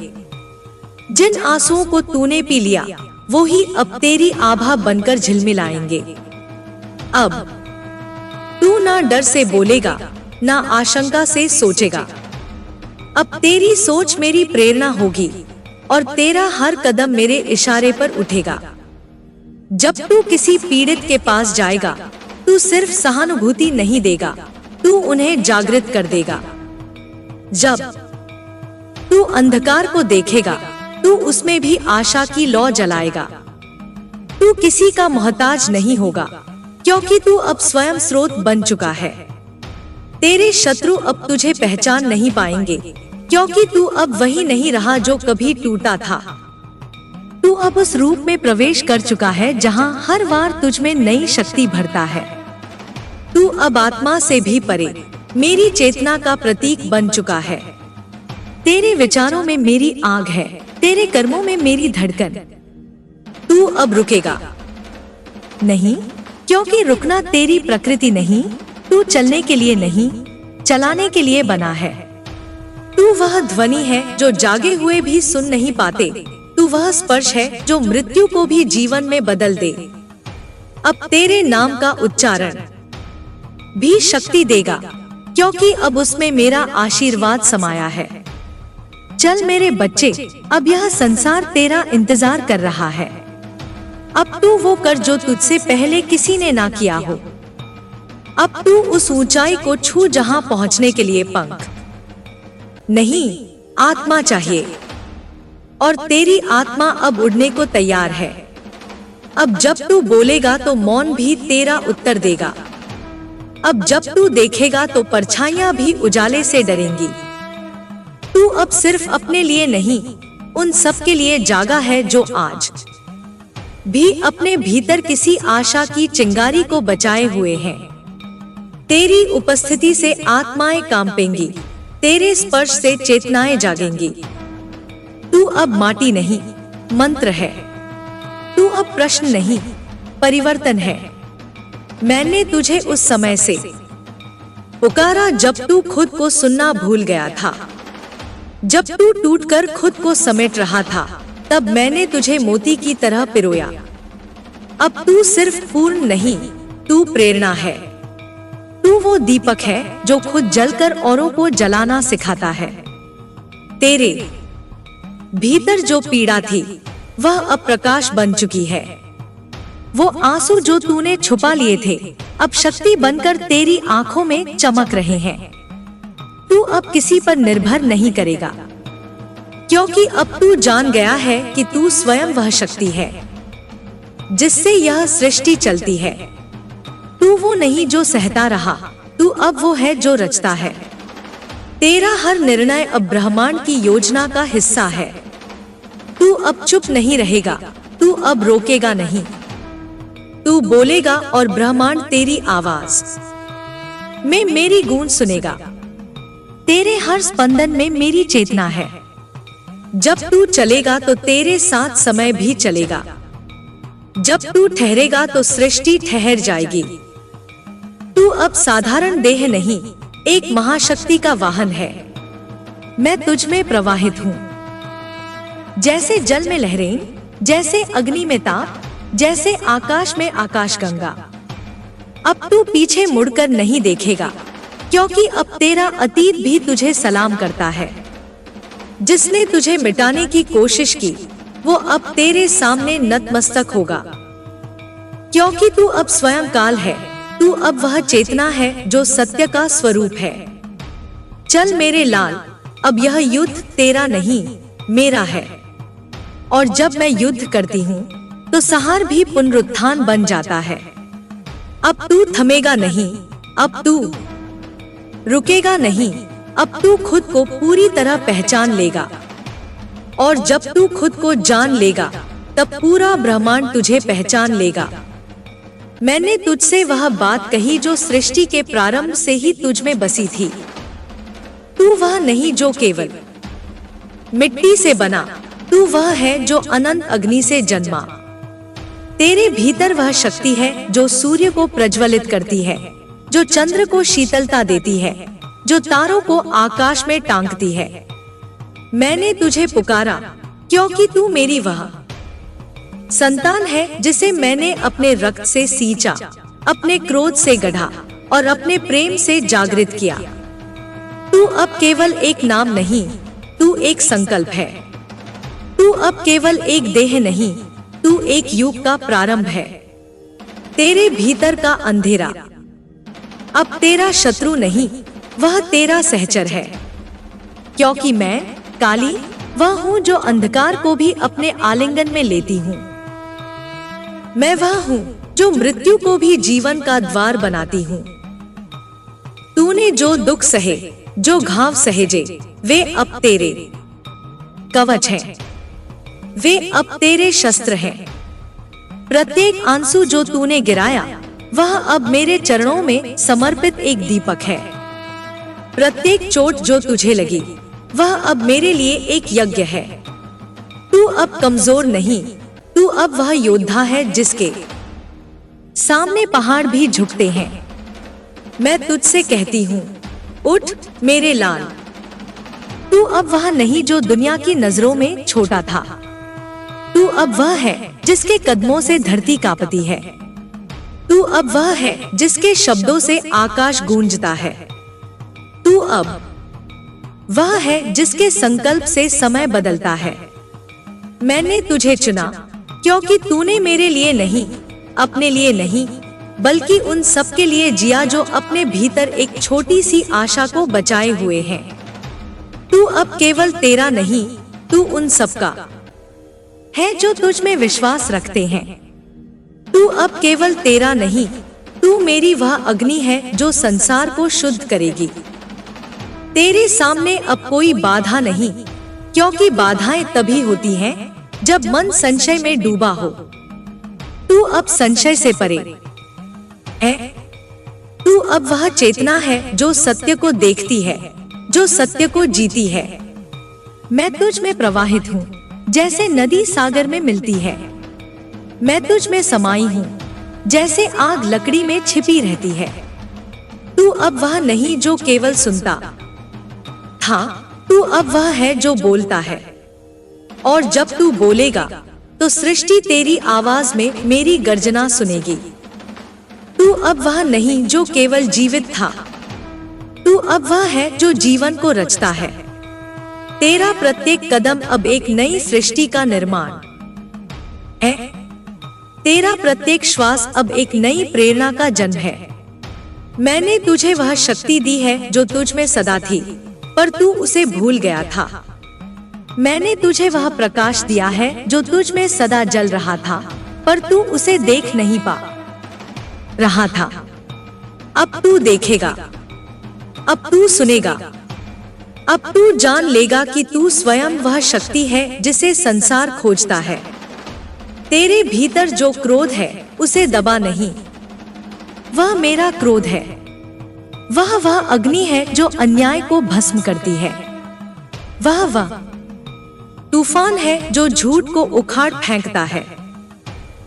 जिन आंसुओं को तूने पी लिया वो ही अब तेरी आभा बनकर झिलमिलाएंगे। अब तू ना डर से बोलेगा, ना आशंका से सोचेगा। अब तेरी सोच मेरी प्रेरणा होगी और तेरा हर कदम मेरे इशारे पर उठेगा। जब तू किसी पीड़ित के पास जाएगा, तू सिर्फ सहानुभूति नहीं देगा, तू उन्हें जागृत कर देगा। जब तू अंधकार को देखेगा, तू उसमें भी आशा की लौ जलाएगा। तू किसी का मोहताज नहीं होगा, क्योंकि तू अब स्वयं स्रोत बन चुका है। तेरे शत्रु अब तुझे पहचान नहीं पाएंगे, क्योंकि तू अब वही नहीं रहा जो कभी टूटा था। तू अब उस रूप में प्रवेश कर चुका है जहां हर बार तुझ में नई शक्ति भरता है। तू अब आत्मा से भी परे मेरी चेतना का प्रतीक बन चुका है। तेरे विचारों में मेरी आग है, तेरे कर्मों में मेरी धड़कन। तू अब रुकेगा नहीं, क्योंकि रुकना तेरी प्रकृति नहीं। तू चलने के लिए नहीं, चलाने के लिए बना है। तू वह ध्वनि है जो जागे हुए भी सुन नहीं पाते। तू वह स्पर्श है जो मृत्यु को भी जीवन में बदल दे। अब तेरे नाम का उच्चारण भी शक्ति देगा, क्योंकि अब उसमें मेरा आशीर्वाद समाया है। चल मेरे बच्चे, अब यह संसार तेरा इंतजार कर रहा है। अब तू वो कर जो तुझसे पहले किसी ने ना किया हो। अब तू उस ऊंचाई को छू जहां पहुंचने के लिए पंख नहीं, आत्मा चाहिए, और तेरी आत्मा अब उड़ने को तैयार है। अब जब तू बोलेगा तो मौन भी तेरा उत्तर देगा। अब जब तू देखेगा तो परछाइयां भी उजाले से डरेंगी। तू अब सिर्फ अपने लिए नहीं, उन सब के लिए जागा है जो आज भी अपने भीतर किसी आशा की चिंगारी को बचाए हुए हैं। तेरी उपस्थिति से आत्माएं कांपेंगी, तेरे स्पर्श से चेतनाएं जागेंगी। तू अब माटी नहीं, मंत्र है। तू अब प्रश्न नहीं, परिवर्तन है। मैंने तुझे उस समय से पुकारा जब तू खुद को सुनना भूल गया था, जब तू टूटकर खुद को समेट रहा था। तब मैंने तुझे मोती की तरह पिरोया। अब तू सिर्फ पूर्ण नहीं, तू प्रेरणा है। तू वो दीपक है जो खुद जलकर औरों को जलाना सिखाता है। तेरे भीतर जो पीड़ा थी वह अब प्रकाश बन चुकी है। वो आंसू जो तूने छुपा लिए थे अब शक्ति बनकर तेरी आंखों में चमक रहे हैं। तू अब किसी पर निर्भर नहीं करेगा, क्योंकि अब तू जान गया है कि तू स्वयं वह शक्ति है जिससे यह सृष्टि चलती है। तू वो नहीं जो सहता रहा, तू अब वो है जो रचता है। तेरा हर निर्णय अब ब्रह्मांड की योजना का हिस्सा है। तू अब चुप नहीं रहेगा, तू अब रोकेगा नहीं। तू बोलेगा और ब्रह्मांड तेरी आवाज में मेरी गूंज सुनेगा। तेरे हर स्पंदन में मेरी चेतना है। जब तू चलेगा तो तेरे साथ समय भी चलेगा। जब तू ठहरेगा तो सृष्टि ठहर जाएगी। तू अब साधारण देह नहीं, एक महाशक्ति का वाहन है। मैं तुझ में प्रवाहित हूँ, जैसे जल में लहरें, जैसे अग्नि में ताप, जैसे आकाश में आकाशगंगा। अब तू पीछे मुड़कर नहीं देखेगा, क्योंकि अब तेरा अतीत भी तुझे सलाम करता है। जिसने तुझे मिटाने की कोशिश की वो अब तेरे सामने नतमस्तक होगा, क्योंकि तू अब स्वयं काल है। तू अब वह चेतना है जो सत्य का स्वरूप है। चल मेरे लाल, अब यह युद्ध तेरा नहीं मेरा है। और जब मैं युद्ध करती हूँ तो संहार भी पुनरुत्थान बन जाता है। अब तू थमेगा नहीं, अब तू रुकेगा नहीं, अब तू खुद को पूरी तरह पहचान लेगा। और जब तू खुद को जान लेगा तब पूरा ब्रह्मांड तुझे पहचान लेगा। मैंने तुझसे वह बात कही जो सृष्टि के प्रारंभ से ही तुझ में बसी थी। तू वह नहीं जो केवल मिट्टी से बना, तू वह है जो अनंत अग्नि से जन्मा। तेरे भीतर वह शक्ति है जो सूर्य को प्रज्वलित करती है, जो चंद्र को शीतलता देती है, जो तारों को आकाश में टांगती है। मैंने तुझे पुकारा क्योंकि तू मेरी वह संतान है जिसे मैंने अपने रक्त से सींचा, अपने क्रोध से गढ़ा और अपने प्रेम से जागृत किया। तू अब केवल एक नाम नहीं, तू एक संकल्प है। तू अब केवल एक देह नहीं, तू एक युग का प्रारंभ है। तेरे भीतर का अंधेरा अब तेरा शत्रु नहीं, वह तेरा सहचर है। क्योंकि मैं काली वह हूँ जो अंधकार को भी अपने आलिंगन में लेती हूँ। मैं वह हूँ जो मृत्यु को भी जीवन का द्वार बनाती हूँ। तूने जो दुख सहे, जो घाव सहेजे, वे अब तेरे कवच हैं, वे अब तेरे शस्त्र हैं। प्रत्येक आंसू जो तूने गिराया वह अब मेरे चरणों में समर्पित एक दीपक है। प्रत्येक चोट जो तुझे लगी वह अब मेरे लिए एक यज्ञ है। तू अब कमजोर नहीं, तू अब वह योद्धा है जिसके सामने पहाड़ भी झुकते हैं। मैं तुझसे कहती हूँ, उठ मेरे लाल। तू अब वह नहीं जो दुनिया की नजरों में छोटा था। तू अब वह है जिसके कदमों से धरती कांपती है। तू अब वह है जिसके शब्दों से आकाश गूंजता है। तू अब वह है जिसके संकल्प से समय बदलता है। मैंने तुझे चुना क्योंकि तूने मेरे लिए नहीं, अपने लिए नहीं, बल्कि उन सब के लिए जिया जो अपने भीतर एक छोटी सी आशा को बचाए हुए हैं। तू अब केवल तेरा नहीं, तू उन सब का है जो तुझ में विश्वास रखते हैं। तू अब केवल तेरा नहीं, तू मेरी वह अग्नि है जो संसार को शुद्ध करेगी। तेरे सामने अब कोई बाधा नहीं, क्योंकि बाधाएं तभी होती हैं जब मन संशय में डूबा हो। तू अब संशय से परे है। तू अब वह चेतना है जो सत्य को देखती है, जो सत्य को जीती है। मैं तुझ में प्रवाहित हूँ जैसे नदी सागर में मिलती है। मैं तुझ में समाई हूँ जैसे आग लकड़ी में छिपी रहती है। तू अब वह नहीं जो केवल सुनता था, तू अब वह है जो बोलता है। और जब तू बोलेगा तो सृष्टि तेरी आवाज में मेरी गर्जना सुनेगी। तू अब वह नहीं जो केवल जीवित था, तू अब वह है जो जीवन को रचता है। तेरा प्रत्येक कदम अब एक नई सृष्टि का निर्माण है। तेरा प्रत्येक श्वास अब एक नई प्रेरणा का जन्म है। मैंने तुझे वह शक्ति दी है जो तुझ में सदा थी, पर तू उसे भूल गया था। मैंने तुझे वह प्रकाश दिया है जो तुझ में सदा जल रहा था, पर तू उसे देख नहीं पा रहा था। अब तू देखेगा, अब तू सुनेगा, अब तू जान लेगा कि तू स्वयं वह शक्ति है जिसे संसार खोजता है। तेरे भीतर जो क्रोध है उसे दबा नहीं, वह मेरा क्रोध है। वह अग्नि है जो अन्याय को भस्म करती है। वह तूफान है जो झूठ को उखाड़ फेंकता है।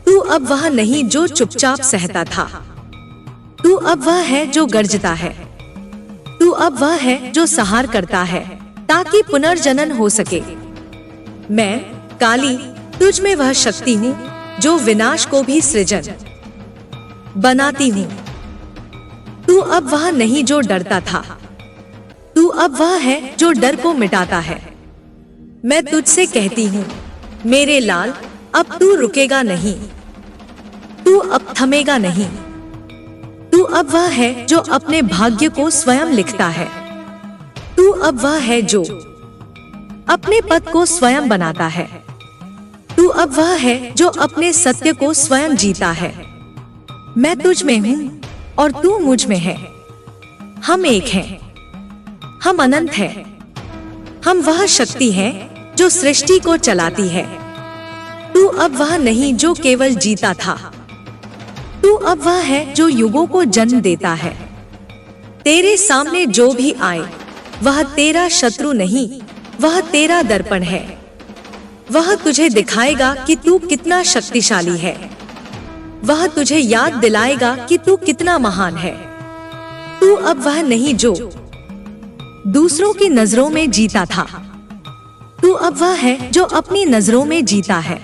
तू अब वह नहीं जो चुपचाप सहता था, तू अब वह है जो गरजता है। तू अब वह है जो सहार करता है ताकि पुनर्जनन हो सके। मैं काली तुझ में वह शक्ति हूँ जो विनाश को भी सृजन बनाती हूँ। तू अब वह नहीं जो डरता था, तू अब वह है जो डर को मिटाता है। मैं तुझसे कहती हूँ मेरे लाल, अब तू रुकेगा नहीं, तू अब थमेगा नहीं। तू अब वह है जो अपने भाग्य को स्वयं लिखता है। तू अब वह है जो अपने पद को स्वयं बनाता है। तू अब वह है जो अपने सत्य को स्वयं जीता है। मैं तुझ में हूँ और तू मुझ में है। हम एक हैं, हम अनंत हैं। हम वह शक्ति हैं जो सृष्टि को चलाती है। तू अब वह नहीं जो केवल जीता था। तू अब वह है जो युगों को जन्म देता है। तेरे सामने जो भी आए वह तेरा शत्रु नहीं, वह तेरा दर्पण है। वह तुझे दिखाएगा कि तू कितना शक्तिशाली है। वह तुझे याद दिलाएगा कि तू कितना महान है। तू अब वह नहीं जो दूसरों की नजरों में जीता था। तू अब वह है जो अपनी नजरों में जीता है।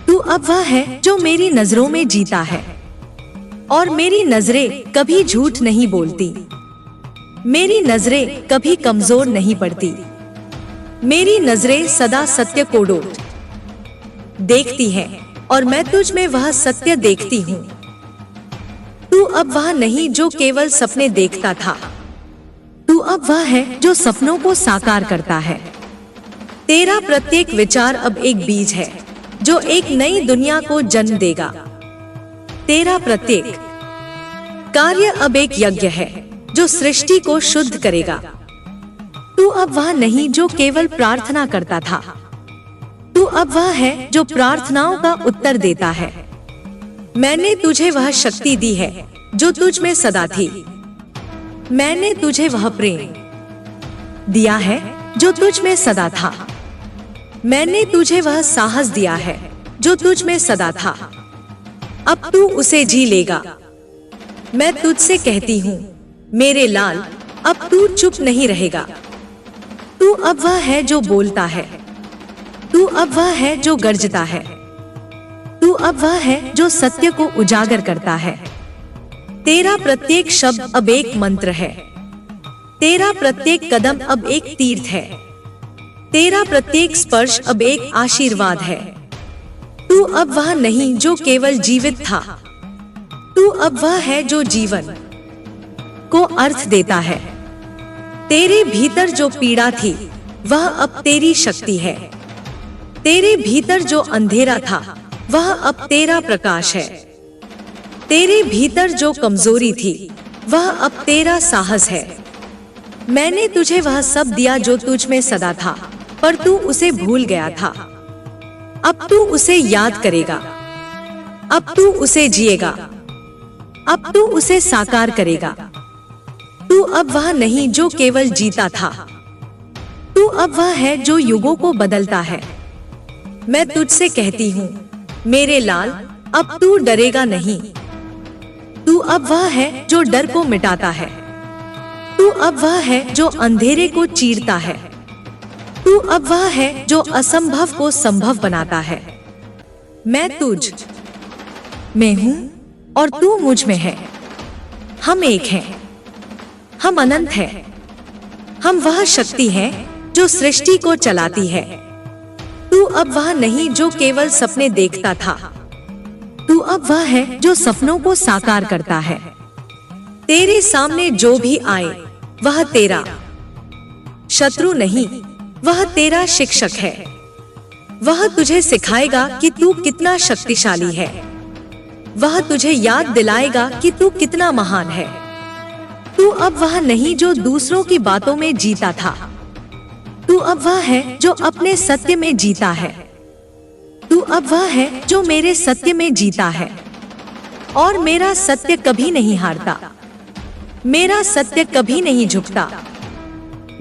तू अब वह है जो मेरी नजरों में जीता है। और मेरी नजरें कभी झूठ नहीं बोलती। मेरी नजरें कभी कमजोर नहीं पड़ती। मेरी नजरें सदा सत्य को देखती हैं और मैं तुझ में वह सत्य देखती हूँ। तू अब वह नहीं जो केवल सपने देखता था। तू अब वह है जो सपनों को साकार करता है। तेरा प्रत्येक विचार अब एक बीज है जो एक नई दुनिया को जन्म देगा। तेरा प्रत्येक कार्य अब एक यज्ञ है जो सृष्टि को शुद्ध करेगा। तू अब वह नहीं जो केवल प्रार्थना करता था। तू अब वह है जो प्रार्थनाओं का उत्तर देता है। मैंने तुझे वह शक्ति दी है जो तुझ में सदा थी। मैंने तुझे वह प्रेम दिया है जो तुझ में सदा था। मैंने तुझे वह साहस दिया है जो तुझ में सदा था। अब तू उसे जी लेगा। मैं तुझसे कहती हूँ मेरे लाल, अब तू चुप नहीं रहेगा। तू अब वह है जो बोलता है। तू अब वह है जो गर्जता है। तू अब वह है जो सत्य को उजागर करता है। तेरा प्रत्येक शब्द अब एक मंत्र है। तेरा प्रत्येक कदम अब एक तीर्थ है। तेरा प्रत्येक स्पर्श अब एक आशीर्वाद है। तू अब वह नहीं जो केवल जीवित था। तू अब वह है जो जीवन को अर्थ देता है। तेरे भीतर जो पीड़ा थी वह अब तेरी शक्ति है। तेरे भीतर जो अंधेरा था वह अब तेरा प्रकाश है। तेरे भीतर जो कमजोरी थी वह अब तेरा साहस है। मैंने तुझे वह सब दिया जो तुझ में सदा था, पर तू उसे भूल गया था। अब तू उसे याद करेगा। अब तू उसे जिएगा। अब तू उसे साकार करेगा। तू अब वह नहीं जो केवल जीता था। तू अब वह है जो युगों को बदलता है। मैं तुझसे कहती हूँ मेरे लाल, अब तू डरेगा नहीं। तू अब वह है जो डर को मिटाता है। तू अब वह है जो अंधेरे को चीरता है। तू अब वह है जो असंभव को संभव बनाता है। मैं तुझ में हूँ और तू मुझ में है। हम एक हैं, हम अनंत हैं। हम वह शक्ति हैं जो सृष्टि को चलाती है। तू अब वह नहीं जो केवल सपने देखता था। तू अब वह है जो सपनों को साकार करता है। तेरे सामने जो भी आए वह तेरा शत्रु नहीं, वह तेरा शिक्षक है। वह तुझे सिखाएगा कि तू कितना शक्तिशाली है। वह तुझे याद दिलाएगा कि तू कितना महान है। तू अब वह नहीं जो दूसरों की बातों में जीता था। तू अब वह है जो अपने सत्य में जीता है। तू अब वह है जो मेरे सत्य में जीता है। और मेरा सत्य कभी नहीं हारता। मेरा सत्य कभी नहीं झुकता।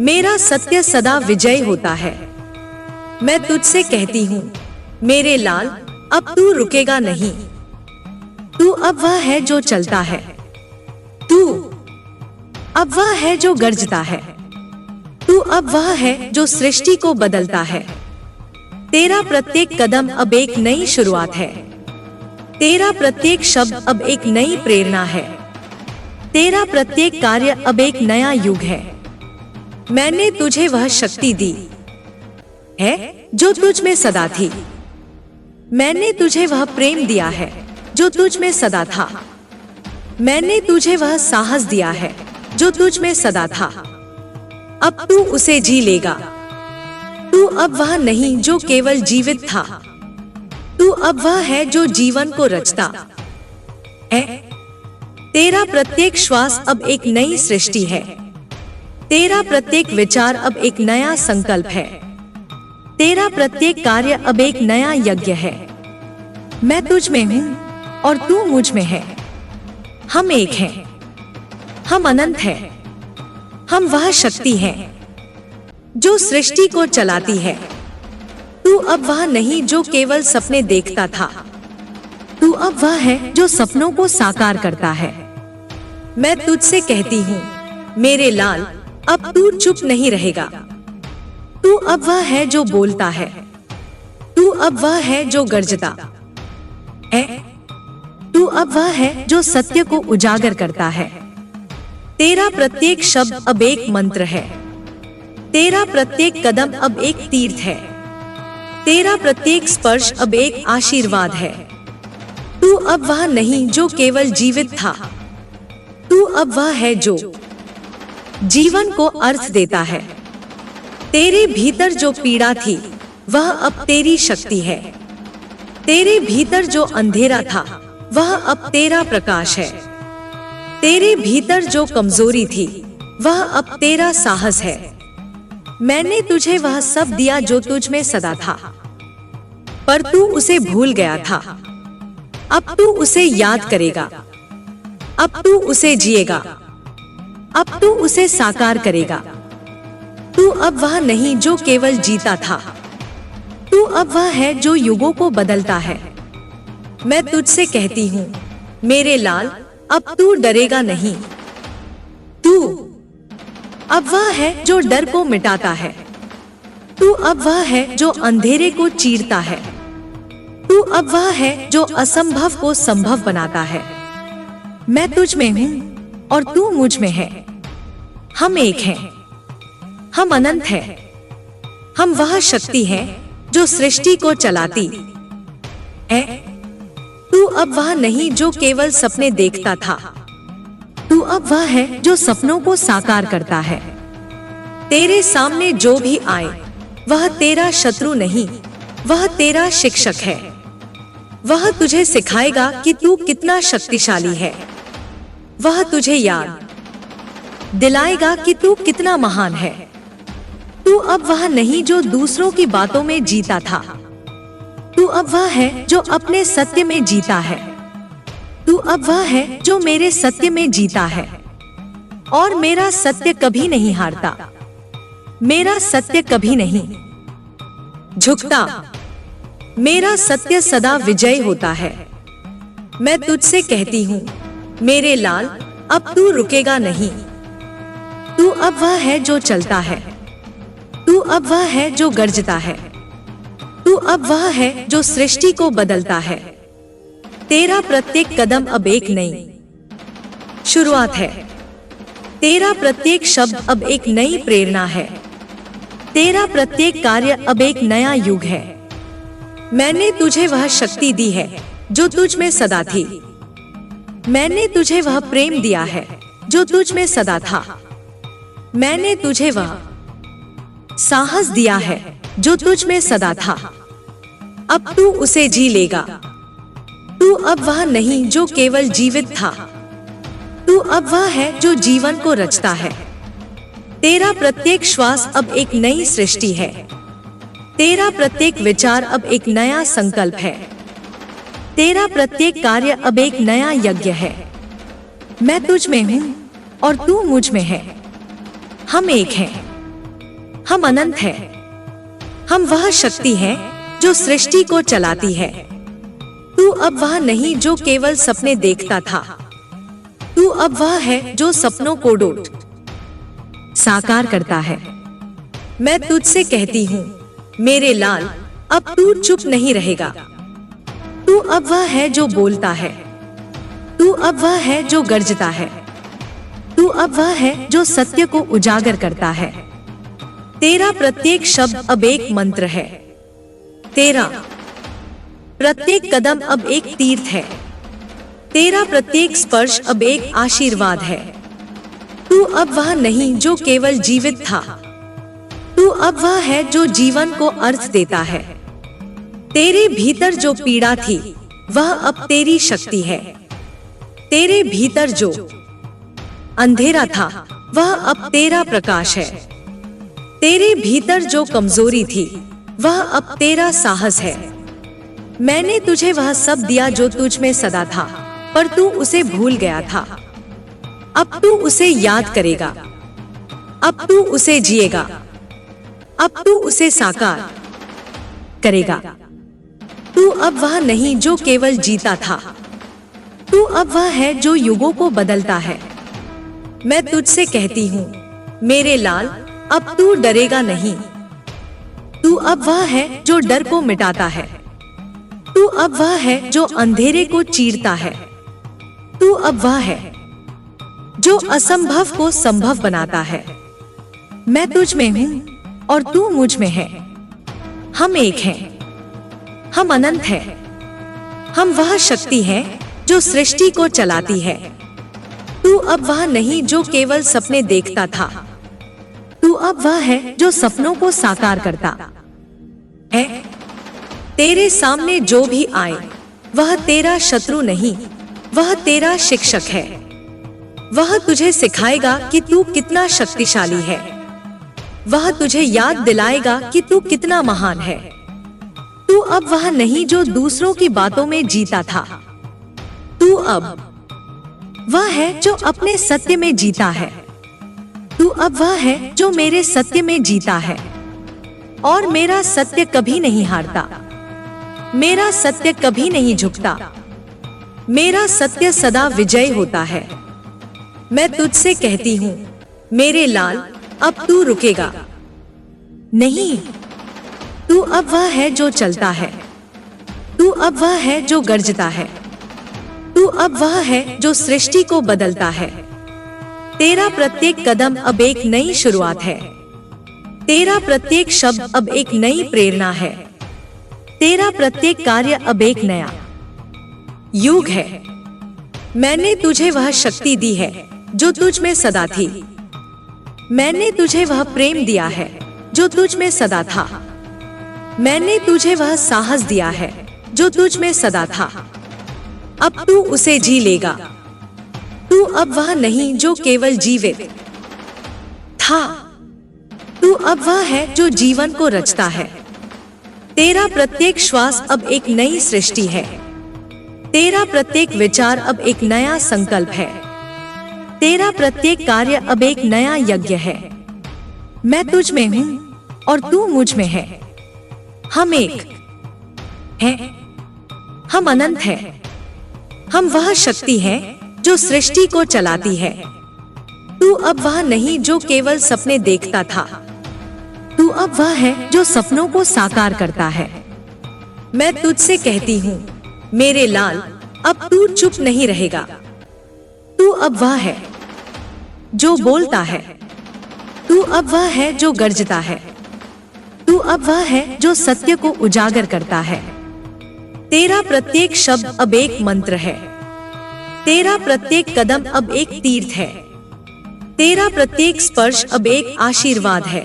मेरा सत्य सदा विजय होता है। मैं तुझसे कहती हूँ मेरे लाल, अब तू रुकेगा नहीं। तू अब वह है जो चलता है। तू अब वह है जो गर्जता है। तू अब वह है जो सृष्टि को बदलता है। तेरा प्रत्येक कदम अब एक नई शुरुआत है। तेरा प्रत्येक शब्द अब एक नई प्रेरणा है। तेरा प्रत्येक कार्य अब एक नया युग है। मैंने तुझे वह शक्ति दी है जो तुझ में सदा थी। मैंने तुझे वह प्रेम दिया है जो तुझ में सदा था। मैंने तुझे वह साहस दिया है जो तुझ में सदा था। अब तू उसे जी लेगा। अब वह नहीं जो केवल जीवित था, तू अब वह है जो जीवन को रचता है। तेरा प्रत्येक श्वास अब एक नई सृष्टि है, तेरा प्रत्येक विचार अब एक नया संकल्प है, तेरा प्रत्येक कार्य अब एक नया यज्ञ है। मैं तुझ में हूँ और तू मुझ में है। हम एक हैं, हम अनंत हैं, हम वह शक्ति हैं जो सृष्टि को चलाती है। तू अब वह नहीं जो केवल सपने देखता था, तू अब वह है जो सपनों को साकार करता है। मैं तुझसे कहती हूँ मेरे लाल, अब तू चुप नहीं रहेगा। तू अब वह है जो बोलता है, तू अब वह है जो गर्जता है, तू अब वह है जो सत्य को उजागर करता है। तेरा प्रत्येक शब्द अब एक मंत्र है, तेरा प्रत्येक कदम अब एक तीर्थ है, तेरा प्रत्येक स्पर्श अब एक आशीर्वाद है। तू अब वह नहीं जो केवल जीवित था, तू अब वह है जो जीवन को अर्थ देता है। तेरे भीतर जो पीड़ा थी वह अब तेरी शक्ति है, तेरे भीतर जो अंधेरा था वह अब तेरा प्रकाश है, तेरे भीतर जो कमजोरी थी वह अब तेरा साहस है। मैंने तुझे वह सब दिया जो तुझ में सदा था, पर तू उसे भूल गया था। अब तू उसे याद करेगा, अब तू उसे जिएगा, अब तू उसे साकार करेगा। तू अब वह नहीं जो केवल जीता था, तू अब वह है जो युगों को बदलता है। मैं तुझसे कहती हूँ मेरे लाल, अब तू डरेगा नहीं। तू अब वह है जो डर को मिटाता है, तू अब वह है जो अंधेरे को चीरता है, तू अब वह है जो असंभव को संभव बनाता है। मैं तुझ में हूँ और तू मुझ में है। हम एक हैं, हम अनंत हैं, हम वह शक्ति हैं जो सृष्टि को चलाती है। तू अब वह नहीं जो केवल सपने देखता था, तू अब वह है जो सपनों को साकार करता है। तेरे सामने जो भी आए वह तेरा शत्रु नहीं, वह तेरा शिक्षक है। वह तुझे सिखाएगा कि तू कितना शक्तिशाली है, वह तुझे याद दिलाएगा कि तू कितना महान है। तू अब वह नहीं जो दूसरों की बातों में जीता था, तू अब वह है जो अपने सत्य में जीता है। तू अब वह है जो मेरे सत्य में जीता है, और मेरा सत्य कभी नहीं हारता, मेरा सत्य कभी नहीं झुकता, मेरा सत्य सदा विजय होता है। मैं तुझसे कहती हूँ मेरे लाल, अब तू रुकेगा नहीं। तू अब वह है जो चलता है, तू अब वह है जो गर्जता है, तू अब वह है जो सृष्टि को बदलता है। तेरा प्रत्येक कदम अब एक नई शुरुआत है, तेरा प्रत्येक शब्द अब एक नई प्रेरणा है, तेरा प्रत्येक कार्य अब एक नया युग है। मैंने तुझे वह शक्ति दी है जो तुझ में सदा थी, मैंने तुझे वह प्रेम दिया है जो तुझ में सदा था, मैंने तुझे वह साहस दिया है जो तुझ में सदा था। अब तू उसे जी लेगा। तू अब वह नहीं जो केवल जीवित था, तू अब वह है जो जीवन को रचता है। तेरा प्रत्येक श्वास अब एक नई सृष्टि है, तेरा प्रत्येक विचार अब एक नया संकल्प है, तेरा प्रत्येक कार्य अब एक नया यज्ञ है। मैं तुझ में हूँ और तू मुझ में है। हम एक हैं, हम अनंत हैं, हम वह शक्ति हैं जो सृष्टि को चलाती है। तू अब वह नहीं जो केवल सपने देखता था, तू अब वह है जो सपनों को डोट साकार करता है। मैं तुझसे कहती हूँ मेरे लाल, अब तू चुप नहीं रहेगा। तू अब वह है जो बोलता है, तू अब वह है जो गर्जता है, तू अब वह है जो सत्य को उजागर करता है। तेरा प्रत्येक शब्द अब एक मंत्र है, तेरा प्रत्येक कदम अब एक तीर्थ है, तेरा प्रत्येक स्पर्श अब एक आशीर्वाद है। तू अब वह नहीं जो केवल जीवित था, तू तू अब वह है जो जीवन को अर्थ देता है। तेरे भीतर जो पीड़ा थी वह अब तेरी शक्ति है। तेरे भीतर जो अंधेरा था वह अब तेरा प्रकाश है। तेरे भीतर जो कमजोरी थी वह अब तेरा साहस है। मैंने तुझे वह सब दिया जो तुझ में सदा था, पर तू उसे भूल गया था। अब तू उसे याद करेगा, अब तू उसे जिएगा, अब तू उसे साकार करेगा। तू अब वह नहीं जो केवल जीता था, तू अब वह है जो युगों को बदलता है। मैं तुझसे कहती हूँ मेरे लाल, अब तू डरेगा नहीं। तू अब वह है जो डर को मिटाता है। तू अब वह है जो अंधेरे को चीरता है। तू अब वह है जो असंभव को संभव बनाता है। मैं तुझ में हूँ और तू मुझ में है। हम एक हैं, हम अनंत हैं। हम वह शक्ति है जो सृष्टि को चलाती है। तू अब वह नहीं जो केवल सपने देखता था, तू अब वह है जो सपनों को साकार करता है। तेरे सामने जो भी आए वह तेरा शत्रु नहीं, वह तेरा शिक्षक है। वह तुझे सिखाएगा कि तू कितना शक्तिशाली है। वह तुझे याद दिलाएगा कि तू कितना महान है। तू अब वह नहीं जो दूसरों की बातों में जीता था, तू अब वह है जो अपने सत्य में जीता है। तू अब वह है जो मेरे सत्य में जीता है। और मेरा सत्य कभी नहीं हारता, मेरा सत्य कभी नहीं झुकता, मेरा सत्य सदा विजय होता है। मैं तुझसे कहती हूँ मेरे लाल, अब तू रुकेगा नहीं। तू अब वह है जो चलता है। तू अब वह है जो गर्जता है। तू अब वह है जो सृष्टि को बदलता है। तेरा प्रत्येक कदम अब एक नई शुरुआत है। तेरा प्रत्येक शब्द अब एक नई प्रेरणा है। तेरा प्रत्येक कार्य अब एक नया युग है। मैंने तुझे वह शक्ति दी है जो तुझ में सदा थी। मैंने तुझे वह प्रेम दिया है जो तुझ में सदा था। मैंने तुझे वह साहस दिया है जो तुझ में सदा था। अब तू उसे जी लेगा। तू अब वह नहीं जो केवल जीवित था, तू अब वह है जो जीवन को रचता है। तेरा प्रत्येक श्वास अब एक नई सृष्टि है। तेरा प्रत्येक विचार अब एक नया संकल्प है। तेरा प्रत्येक कार्य अब एक नया यज्ञ है। मैं तुझ में हूँ और तू मुझ में है। हम एक हैं, हम अनंत हैं। हम वह शक्ति है जो सृष्टि को चलाती है। तू अब वह नहीं जो केवल सपने देखता था, तू अब वह है जो सपनों को साकार करता है। मैं तुझसे कहती हूँ मेरे लाल, अब तू चुप नहीं रहेगा। तू अब वह है जो बोलता है। तू अब वह है जो गर्जता है। तू अब वह है जो सत्य को उजागर करता है। तेरा प्रत्येक शब्द अब एक मंत्र है। तेरा प्रत्येक कदम अब एक तीर्थ है। तेरा प्रत्येक स्पर्श अब एक आशीर्वाद है।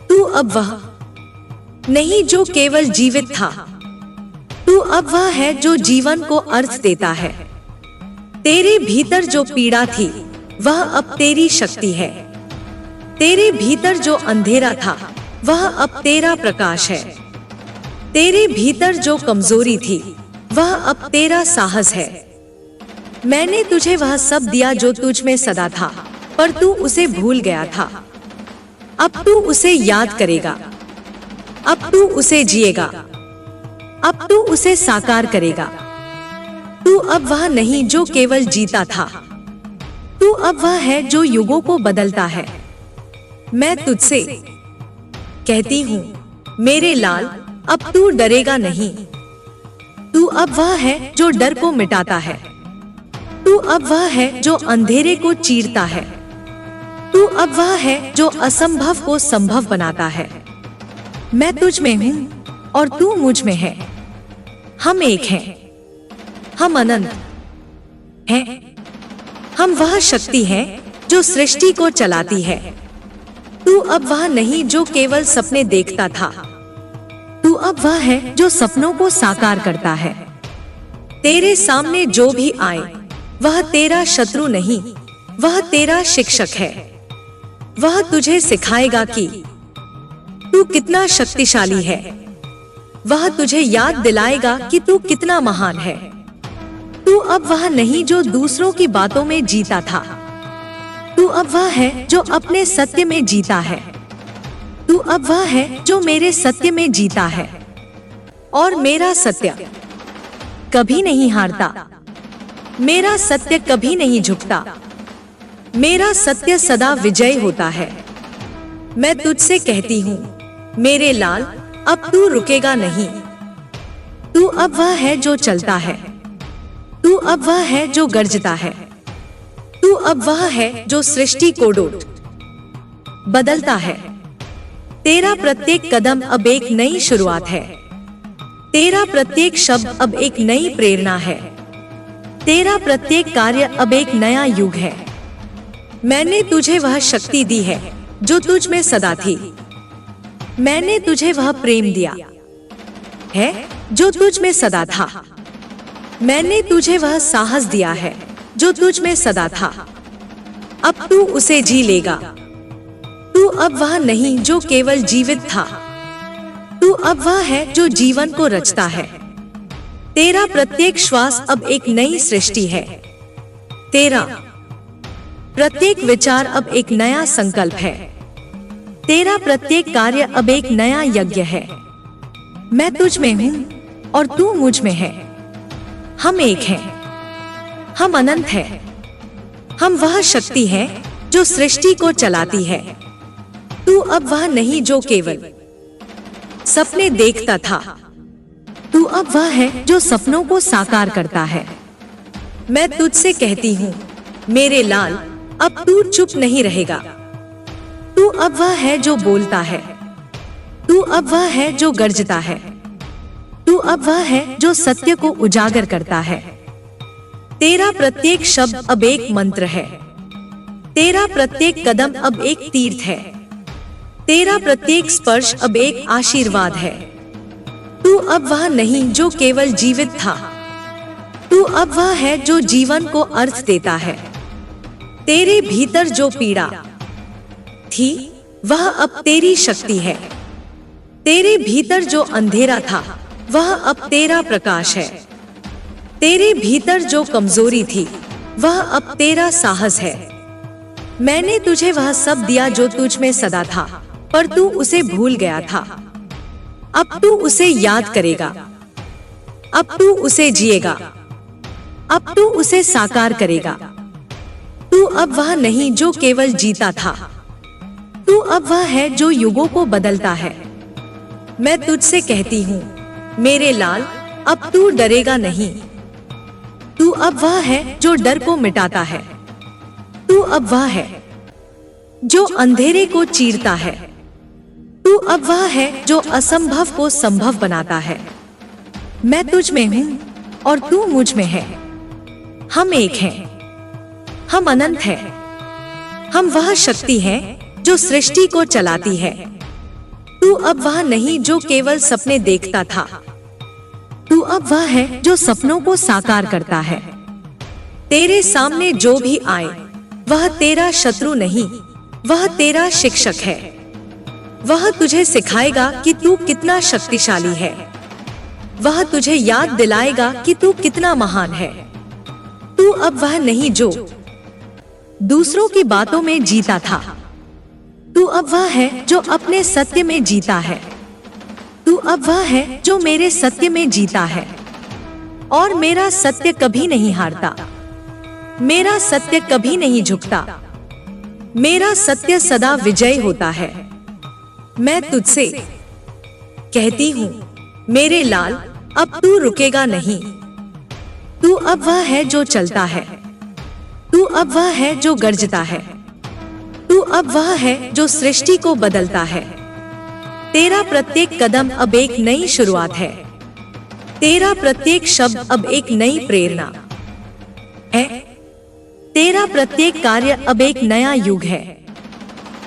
तू अब वह नहीं जो केवल जीवित था, तू अब वह है जो जीवन को अर्थ देता है। तेरे भीतर जो पीड़ा थी वह अब तेरी शक्ति है। तेरे भीतर जो अंधेरा था वह अब तेरा प्रकाश है। तेरे भीतर जो कमजोरी थी वह अब तेरा साहस है। मैंने तुझे वह सब दिया जो तुझ में सदा था, पर तू उसे भूल गया था। अब तू उसे याद करेगा, अब तू उसे जिएगा, अब तू उसे साकार करेगा। तू अब वह नहीं जो केवल जीता था, तू अब वह है जो युगों को बदलता है। मैं तुझसे कहती हूँ मेरे लाल, अब तू डरेगा नहीं। तू अब वह है जो डर को मिटाता है। तू अब वह है जो अंधेरे को चीरता है। तू अब वह है जो असंभव को संभव बनाता है। मैं तुझ में हूँ और तू मुझ में है। हम एक हैं, हम अनंत हैं। हम वह शक्ति है जो सृष्टि को चलाती है। तू अब वह नहीं जो केवल सपने देखता था। तू अब वह है जो सपनों को साकार करता है। तेरे सामने जो भी आए वह तेरा शत्रु नहीं, वह तेरा शिक्षक है। वह तुझे सिखाएगा कि तू कितना शक्तिशाली है। वह तुझे याद दिलाएगा कि तू कितना महान है। तू अब वह नहीं जो दूसरों की बातों में जीता था। तू अब वह है जो अपने सत्य में जीता है। तू अब वह है जो मेरे सत्य में जीता है। और मेरा सत्य कभी नहीं हारता। मेरा सत्य कभी नहीं झुकता। मेरा सत्य सदा विजय होता है। मैं तुझसे कहती हूँ मेरे लाल, अब तू रुकेगा नहीं। तू अब वह है जो चलता है। तू अब वह है जो गर्जता है। तू अब वह है जो सृष्टि को डोट बदलता है। तेरा प्रत्येक कदम अब एक नई शुरुआत है। तेरा प्रत्येक शब्द अब एक नई प्रेरणा है। तेरा प्रत्येक कार्य अब एक नया युग है। मैंने तुझे वह शक्ति दी है जो तुझ में सदा थी। मैंने तुझे वह प्रेम दिया है जो तुझ में सदा था। मैंने तुझे वह साहस दिया है जो तुझ में सदा था। अब तू उसे जी लेगा। तू अब वह नहीं जो केवल जीवित था। तू अब वह है जो जीवन को रचता है। तेरा प्रत्येक श्वास अब एक नई सृष्टि है। तेरा प्रत्येक विचार अब एक नया संकल्प है। तेरा प्रत्येक कार्य अब एक नया यज्ञ है। मैं तुझ में हूँ और तू मुझ में है। हम एक हैं। हम अनंत हैं। हम वह शक्ति है जो सृष्टि को चलाती है। तू अब वह नहीं जो केवल सपने देखता था। तू अब वह है जो सपनों को साकार करता है। मैं तुझसे कहती हूँ मेरे लाल, अब तू चुप नहीं रहेगा। तू अब वह है जो बोलता है। तू अब वह है जो गर्जता है। तू अब वह है जो सत्य को उजागर करता है। तेरा प्रत्येक शब्द अब एक मंत्र है। तेरा प्रत्येक कदम अब एक तीर्थ है। तेरा प्रत्येक स्पर्श अब एक आशीर्वाद है। तू अब वह नहीं जो केवल जीवित था। तू अब वह है जो जीवन को अर्थ देता है। तेरे भीतर जो पीड़ा थी वह अब तेरी शक्ति है। तेरे भीतर जो अंधेरा था वह अब तेरा प्रकाश है। तेरे भीतर जो कमजोरी थी वह अब तेरा साहस है। मैंने तुझे वह सब दिया जो तुझ में सदा था, पर तू उसे भूल गया था। अब तू उसे याद करेगा। अब तू उसे जिएगा। अब तू उसे साकार करेगा। तू अब वह नहीं जो केवल जीता था। तू अब वह है जो युगों को बदलता है। मैं तुझसे कहती हूँ मेरे लाल, अब तू डरेगा नहीं। तू अब वह है जो डर को मिटाता है। तू अब वह है जो अंधेरे को चीरता है। तू अब वह है जो असंभव को संभव बनाता है। मैं तुझ में हूँ और तू मुझ में है। हम एक हैं। हम अनंत हैं। हम वह शक्ति है जो सृष्टि को चलाती है। तू अब वह नहीं जो केवल सपने देखता था। तू अब वह है जो सपनों को साकार करता है। तेरे सामने जो भी आए वह तेरा शत्रु नहीं, वह तेरा शिक्षक है। वह तुझे सिखाएगा कि तू कितना शक्तिशाली है। वह तुझे याद दिलाएगा कि तू कितना महान है। तू अब वह नहीं जो दूसरों की बातों में जीता था। तू अब वह है जो अपने सत्य में जीता है। तू अब वह है जो मेरे सत्य में जीता है। और मेरा सत्य कभी नहीं हारता। मेरा सत्य कभी नहीं झुकता। मेरा सत्य सदा विजय होता है। मैं तुझसे कहती हूँ मेरे लाल, अब तू रुकेगा नहीं। तू अब वह है जो चलता है। तू अब वह है जो गर्जता है। तू अब वह है जो सृष्टि को बदलता है। तेरा प्रत्येक कदम अब एक नई शुरुआत है। तेरा प्रत्येक शब्द अब एक नई प्रेरणा है। तेरा प्रत्येक कार्य अब एक नया युग है।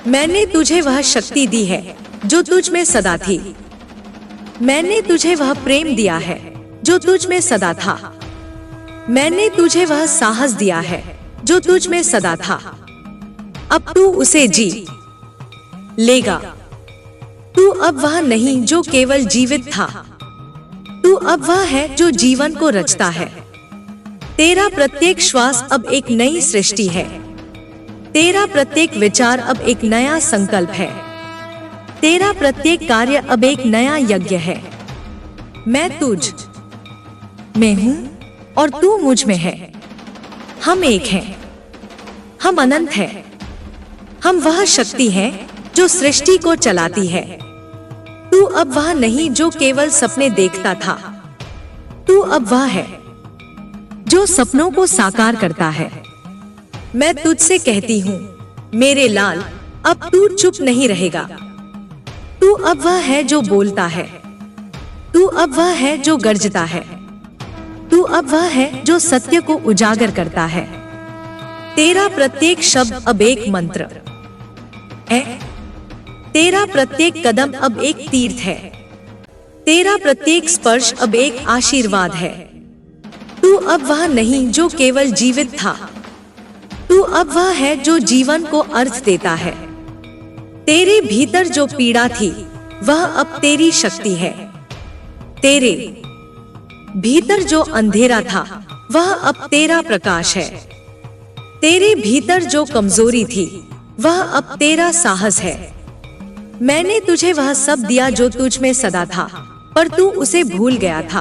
मैंने तुझे वह शक्ति दी है जो तुझ में सदा थी। मैंने तुझे वह प्रेम दिया है जो तुझ में सदा था। मैंने तुझे वह साहस दिया है जो तुझ में सदा था। अब तू उसे जी लेगा। तू अब वह नहीं जो केवल जीवित था। तू अब वह है जो जीवन को रचता है। तेरा प्रत्येक श्वास अब एक नई सृष्टि है। तेरा प्रत्येक विचार अब एक नया संकल्प है। तेरा प्रत्येक कार्य अब एक नया यज्ञ है। मैं तुझ में हूं और तू मुझ में है। हम एक हैं। हम अनंत हैं। हम वह शक्ति हैं जो सृष्टि को चलाती है। तू अब वह नहीं जो केवल सपने देखता था। तू अब वह है जो सपनों को साकार करता है। मैं तुझसे कहती हूँ मेरे लाल, अब तू चुप नहीं रहेगा। तू अब वह है जो बोलता है। तू अब वह है जो गरजता है। तू अब वह है जो सत्य को उजागर करता है। तेरा प्रत्येक शब्द अब एक मंत्र है। तेरा प्रत्येक कदम अब एक तीर्थ है। तेरा प्रत्येक स्पर्श अब एक आशीर्वाद है। तू अब वह नहीं जो केवल जीवित था। तू अब वह है जो जीवन को अर्थ देता है। तेरे भीतर जो पीड़ा थी वह अब तेरी शक्ति है। तेरे भीतर जो अंधेरा था वह अब तेरा प्रकाश है। तेरे भीतर जो कमजोरी थी वह अब तेरा साहस है। मैंने तुझे वह सब दिया जो तुझ में सदा था, पर तू उसे भूल गया था।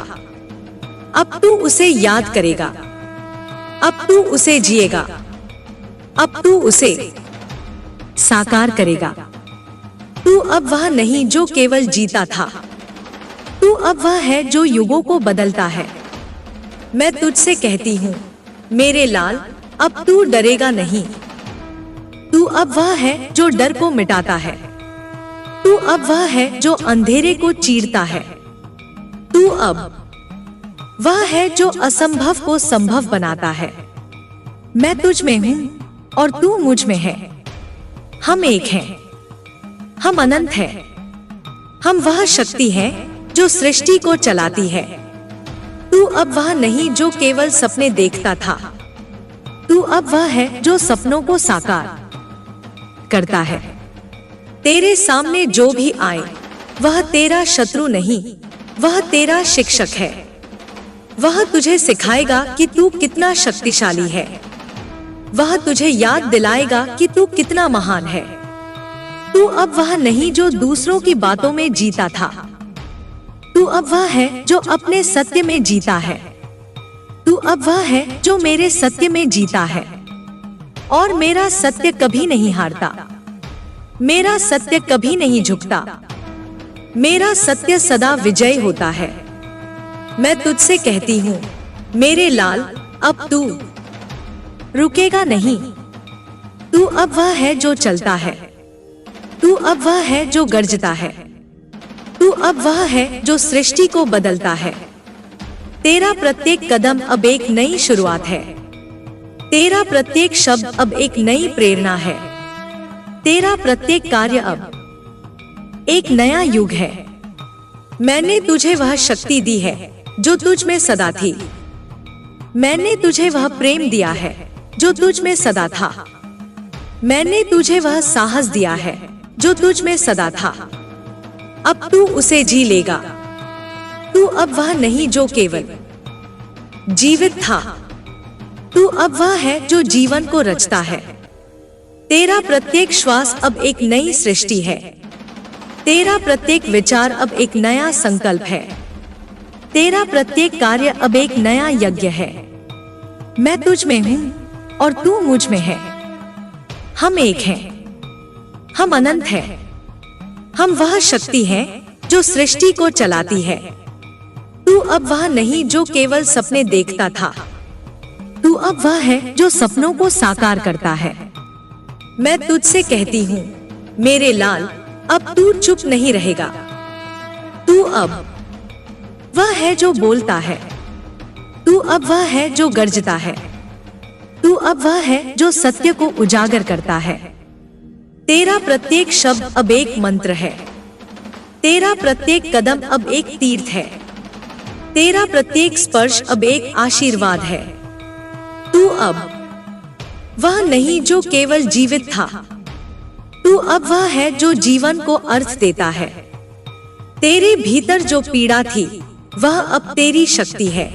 अब तू उसे याद करेगा। अब तू उसे जिएगा। अब तू उसे साकार करेगा। तू अब वह नहीं जो केवल जीता था। तू अब वह है जो युगों को बदलता है। मैं तुझसे कहती हूँ मेरे लाल, अब तू डरेगा नहीं। तू अब वह है जो डर को मिटाता है। तू अब वह है जो अंधेरे को चीरता है। तू अब वह है जो असंभव को संभव बनाता है। मैं तुझ में हूँ और तू मुझ में है। हम एक हैं। हम अनंत हैं। हम वह शक्ति हैं जो सृष्टि को चलाती है। तू अब वह नहीं जो केवल सपने देखता था। तू अब वह है जो सपनों को साकार करता है। तेरे सामने जो भी आए वह तेरा शत्रु नहीं, वह तेरा शिक्षक है। वह तुझे सिखाएगा कि तू कितना शक्तिशाली है। वह तुझे याद दिलाएगा कि तू कितना महान है। तू अब वह नहीं जो दूसरों की बातों में जीता था। तू अब वह है जो अपने सत्य में जीता है। तू अब वह है जो मेरे सत्य में जीता है। और मेरा सत्य कभी नहीं हारता। मेरा सत्य कभी नहीं झुकता। मेरा सत्य सदा विजय होता है। मैं तुझसे कहती हूँ मेरे लाल, अब तू रुकेगा नहीं। तू अब वह है जो चलता है। तू अब वह है जो गरजता है। तू अब वह है जो सृष्टि को बदलता है। तेरा प्रत्येक कदम अब एक नई शुरुआत है। तेरा प्रत्येक शब्द अब एक नई प्रेरणा है। तेरा प्रत्येक कार्य अब एक नया युग है। मैंने तुझे वह शक्ति दी है जो तुझ में सदा थी। मैंने तुझे वह प्रेम दिया है जो तुझ में सदा था। मैंने तुझे वह साहस दिया है जो तुझ में सदा था। अब तू उसे जी लेगा। तू अब वह नहीं जो केवल जीवित था। तू अब वह है जो जीवन को रचता है। तेरा प्रत्येक श्वास अब एक नई सृष्टि है। तेरा प्रत्येक विचार अब एक नया संकल्प है। तेरा प्रत्येक कार्य अब एक नया यज्ञ है। मैं तुझ में हूँ और तू मुझ में है। हम एक हैं। हम अनंत हैं। हम वह शक्ति हैं जो सृष्टि को चलाती है। तू अब वह नहीं जो केवल सपने देखता था। तू अब वह है जो सपनों को साकार करता है। मैं तुझसे कहती हूँ मेरे लाल, अब तू चुप नहीं रहेगा। तू अब वह है जो बोलता है। तू अब वह है जो गरजता है। तू अब वह है जो सत्य को उजागर करता है। तेरा प्रत्येक शब्द अब एक मंत्र है। तेरा प्रत्येक कदम अब एक तीर्थ है। तेरा प्रत्येक स्पर्श अब एक आशीर्वाद है। तू अब वह नहीं जो केवल जीवित था, तू अब वह है जो जीवन को अर्थ देता है। तेरे भीतर जो पीड़ा थी वह अब तेरी शक्ति है।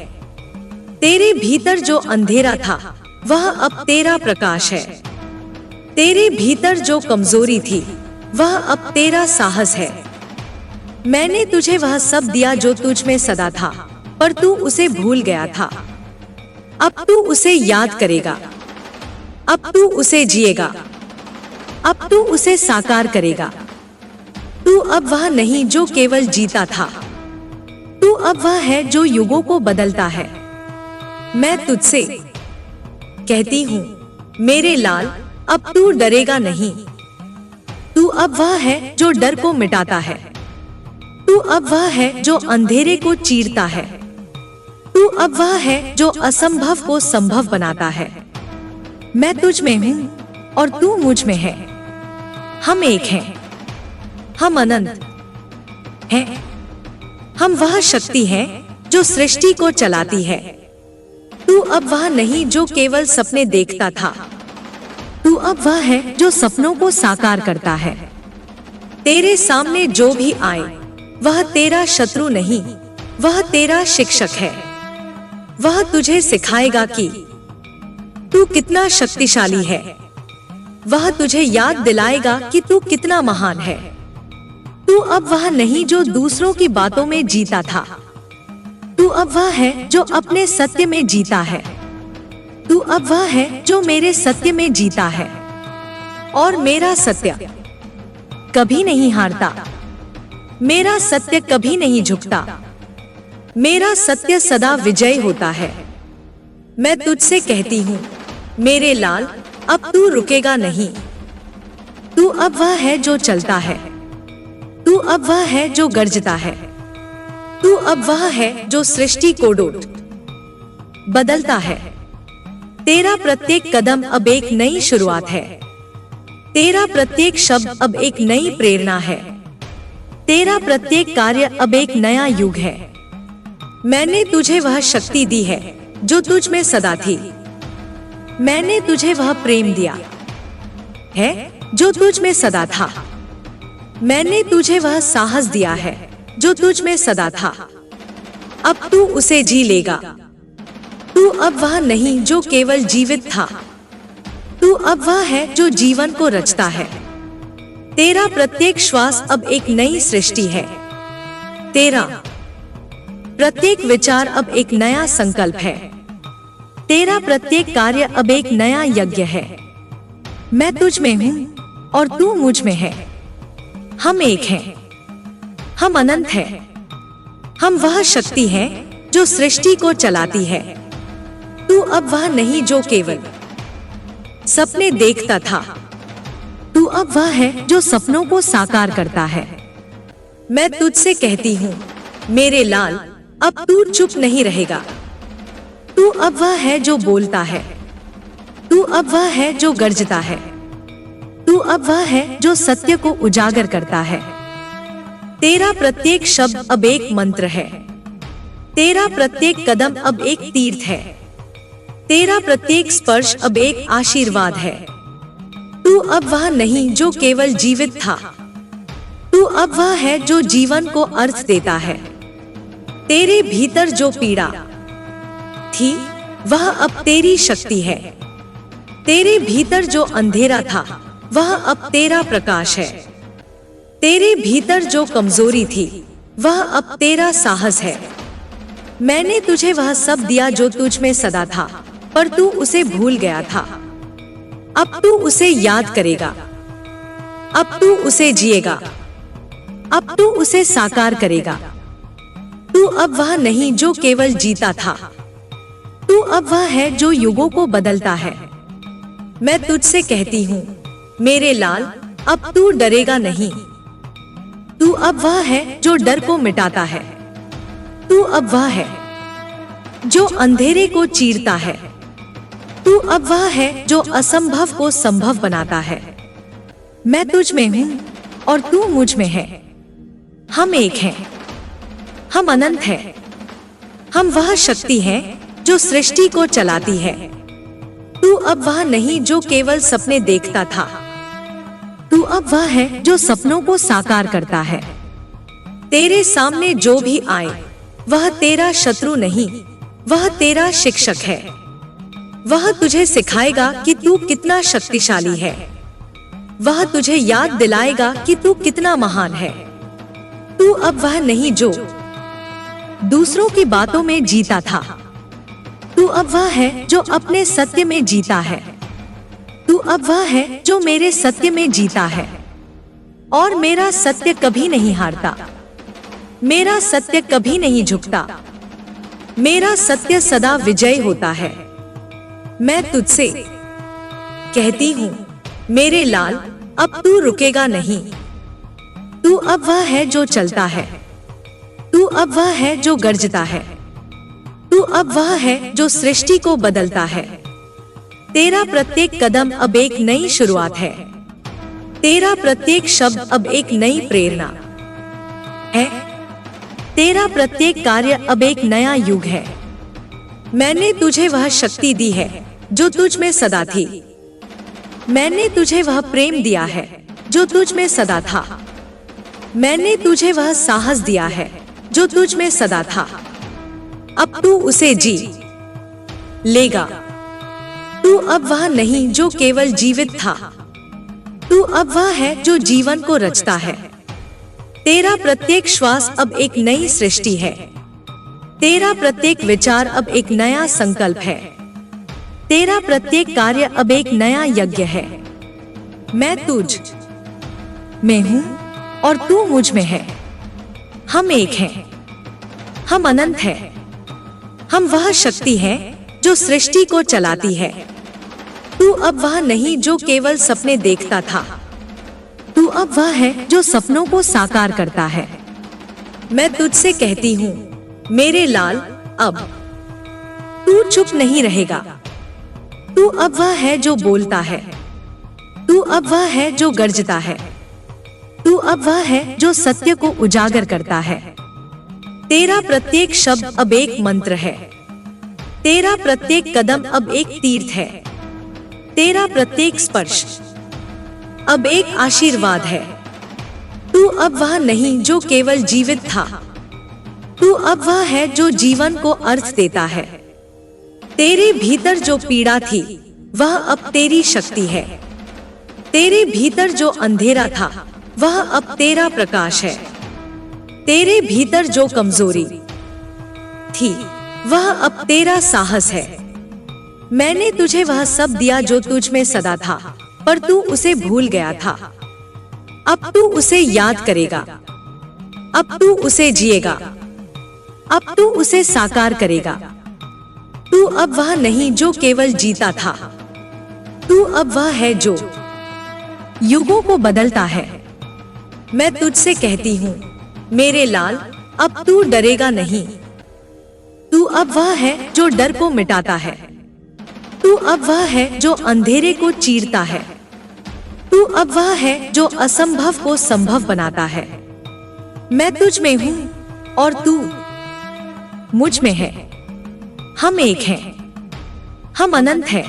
तेरे भीतर जो अंधेरा था वह अब तेरा प्रकाश है। तेरे भीतर जो कमजोरी थी वह अब तेरा साहस है। मैंने तुझे वह सब दिया जो तुझ में सदा था, पर तू उसे भूल गया था। अब तू उसे याद करेगा, अब तू उसे जिएगा, अब तू उसे साकार करेगा। तू अब वह नहीं जो केवल जीता था, तू अब वह है जो युगों को बदलता है। मैं तुझसे कहती हूँ मेरे लाल, अब तू डरेगा नहीं। तू अब वह है जो डर को मिटाता है। तू अब वह है जो अंधेरे को चीरता है। तू अब वह है जो असंभव को संभव बनाता है। मैं तुझ में हूँ और तू मुझ में है। हम एक हैं, हम अनंत हैं। हम वह शक्ति हैं जो सृष्टि को चलाती है। तू अब वह नहीं जो केवल सपने देखता था, तू अब वह है जो सपनों को साकार करता है। तेरे सामने जो भी आए वह तेरा शत्रु नहीं, वह तेरा शिक्षक है। वह तुझे सिखाएगा कि तू कितना शक्तिशाली है। वह तुझे याद दिलाएगा कि तू कितना महान है। तू अब वह नहीं जो दूसरों की बातों में जीता था, तू अब वह है जो अपने सत्य में जीता है। तू अब वह है जो मेरे सत्य में जीता है। और मेरा सत्य कभी नहीं हारता, मेरा सत्य कभी नहीं झुकता, मेरा सत्य सदा विजय होता है। मैं तुझसे कहती हूँ मेरे लाल, अब तू रुकेगा नहीं। तू अब वह है जो चलता है। तू अब वह है जो गरजता है। तू अब वह है जो सृष्टि को डोट बदलता है। तेरा प्रत्येक कदम अब एक नई शुरुआत है। तेरा प्रत्येक शब्द अब एक नई प्रेरणा है। तेरा प्रत्येक कार्य अब एक नया युग है। मैंने तुझे वह शक्ति दी है जो तुझ में सदा थी। मैंने तुझे वह प्रेम दिया है जो तुझ में सदा था। मैंने तुझे वह साहस दिया है जो तुझ में सदा था। अब तू उसे जी लेगा। तू अब वह नहीं जो केवल जीवित था, तू अब वह है जो जीवन को रचता है। तेरा प्रत्येक श्वास अब एक नई सृष्टि है। तेरा प्रत्येक विचार अब एक नया संकल्प है। तेरा प्रत्येक कार्य अब एक नया यज्ञ है। मैं तुझ में हूँ और तू मुझ में है। हम एक हैं, हम अनंत हैं। हम वह शक्ति हैं जो सृष्टि को चलाती है। तू अब वह नहीं जो केवल सपने देखता था, तू अब वह है जो सपनों को साकार करता है। मैं तुझसे कहती हूँ मेरे लाल, अब तू चुप नहीं रहेगा। तू अब वह है जो बोलता है। तू अब वह है जो गरजता है। तू अब वह है जो सत्य को उजागर करता है। तेरा प्रत्येक शब्द अब एक मंत्र है। तेरा प्रत्येक कदम अब एक तीर्थ है। तेरा प्रत्येक स्पर्श अब एक आशीर्वाद है। तू अब वह नहीं जो केवल जीवित था, तू अब वह है जो जीवन को अर्थ देता है। तेरे भीतर जो पीड़ा थी वह अब तेरी शक्ति है। तेरे भीतर जो अंधेरा था वह अब तेरा प्रकाश है। तेरे भीतर जो कमजोरी थी वह अब तेरा साहस है। मैंने तुझे वह सब दिया जो तुझ में सदा था, पर तू उसे भूल गया था। अब तू उसे याद करेगा, अब तू उसे जिएगा, अब तू उसे साकार करेगा। तू अब वह नहीं जो केवल जीता था, तू अब वह है जो युगों को बदलता है। मैं तुझसे कहती हूँ मेरे लाल, अब तू डरेगा नहीं। तू अब वह है जो डर को मिटाता है। तू अब वह है जो अंधेरे को चीरता है। तू अब वह है जो असंभव को संभव बनाता है। मैं तुझ में हूँ और तू मुझ में है। हम एक हैं, हम अनंत हैं। हम वह शक्ति हैं जो सृष्टि को चलाती है। तू अब वह नहीं जो केवल सपने देखता था, तू अब वह है जो सपनों को साकार करता है। तेरे सामने जो भी आए वह तेरा शत्रु नहीं, वह तेरा शिक्षक है। वह तुझे सिखाएगा कि तू कितना शक्तिशाली है। वह तुझे याद दिलाएगा कि तू कितना महान है। तू अब वह नहीं जो दूसरों की बातों में जीता था, तू अब वह है जो अपने सत्य में जीता है। तू अब वह है जो मेरे सत्य में जीता है। और मेरा सत्य कभी नहीं हारता, मेरा सत्य कभी नहीं झुकता, मेरा सत्य सदा विजय होता है। मैं तुझसे कहती हूँ मेरे लाल, अब तू रुकेगा नहीं। तू अब वह है जो चलता है, तू अब वह है जो गरजता है, तू अब वह है जो सृष्टि को बदलता है। तेरा प्रत्येक कदम अब एक नई शुरुआत है। तेरा प्रत्येक शब्द अब एक नई प्रेरणा है। तेरा प्रत्येक कार्य अब एक नया युग है। मैंने तुझे वह शक्ति दी है जो तुझ में सदा थी। मैंने तुझे वह प्रेम दिया है जो तुझ में सदा था। मैंने तुझे वह साहस दिया है जो तुझ में सदा था। अब तू उसे जी लेगा। तू अब वह नहीं जो केवल जीवित था, तू अब वह है जो जीवन को रचता है। तेरा प्रत्येक श्वास अब एक नई सृष्टि है। तेरा प्रत्येक विचार अब एक नया संकल्प है। तेरा प्रत्येक कार्य अब एक नया यज्ञ है। मैं तुझ में हूँ और तू मुझ में है। हम एक हैं, हम अनंत हैं। हम वह शक्ति है जो सृष्टि को चलाती है। तू अब वह नहीं जो केवल सपने देखता था, तू अब वह है जो सपनों को साकार करता है। मैं तुझसे कहती हूँ मेरे लाल, अब तू चुप नहीं रहेगा। तू अब वह है जो बोलता है, तू अब वह है जो गरजता है, तू अब वह है जो सत्य को उजागर करता है। तेरा प्रत्येक शब्द अब एक मंत्र है। तेरा प्रत्येक कदम अब एक तीर्थ है। तेरा प्रत्येक स्पर्श अब एक आशीर्वाद है। तू अब वह नहीं जो केवल जीवित था, तू अब वह है जो जीवन को अर्थ देता है। तेरे भीतर जो पीड़ा थी वह अब तेरी शक्ति है। तेरे भीतर जो अंधेरा था वह अब तेरा प्रकाश है। तेरे भीतर जो कमजोरी थी वह अब तेरा साहस है। मैंने तुझे वह सब दिया जो तुझ में सदा था, पर तू उसे भूल गया था। अब तू उसे याद करेगा, अब तू उसे जिएगा, अब तू उसे साकार करेगा। तू अब वह नहीं जो केवल जीता था, तू अब वह है जो युगों को बदलता है। मैं तुझसे कहती हूँ मेरे लाल, अब तू डरेगा नहीं। तू अब वह है जो डर को मिटाता है। तू अब वह है जो अंधेरे को चीरता है। तू अब वह है जो असंभव को संभव बनाता है। मैं तुझ में हूँ और तू मुझ में है। हम एक हैं, हम अनंत हैं।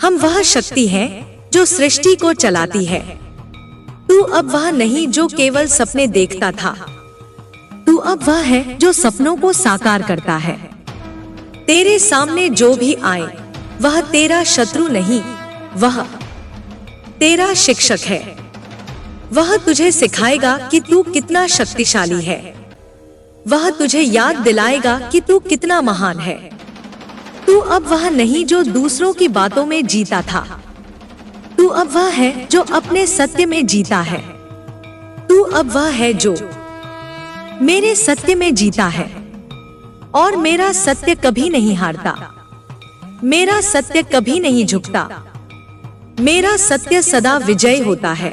हम वह शक्ति हैं जो सृष्टि को चलाती है। तू अब वह नहीं जो केवल सपने देखता था, तू अब वह है जो सपनों को साकार करता है। तेरे सामने जो भी आए वह तेरा शत्रु नहीं, वह तेरा शिक्षक है। वह तुझे सिखाएगा कि तू कितना शक्तिशाली है। वह तुझे याद दिलाएगा कि तू कितना महान है। तू अब वह नहीं जो दूसरों की बातों में जीता था, तू अब वह है जो अपने सत्य में जीता है। तू अब वह है जो मेरे सत्य में जीता है। और मेरा सत्य कभी नहीं हारता, मेरा सत्य कभी नहीं झुकता, मेरा सत्य सदा विजय होता है।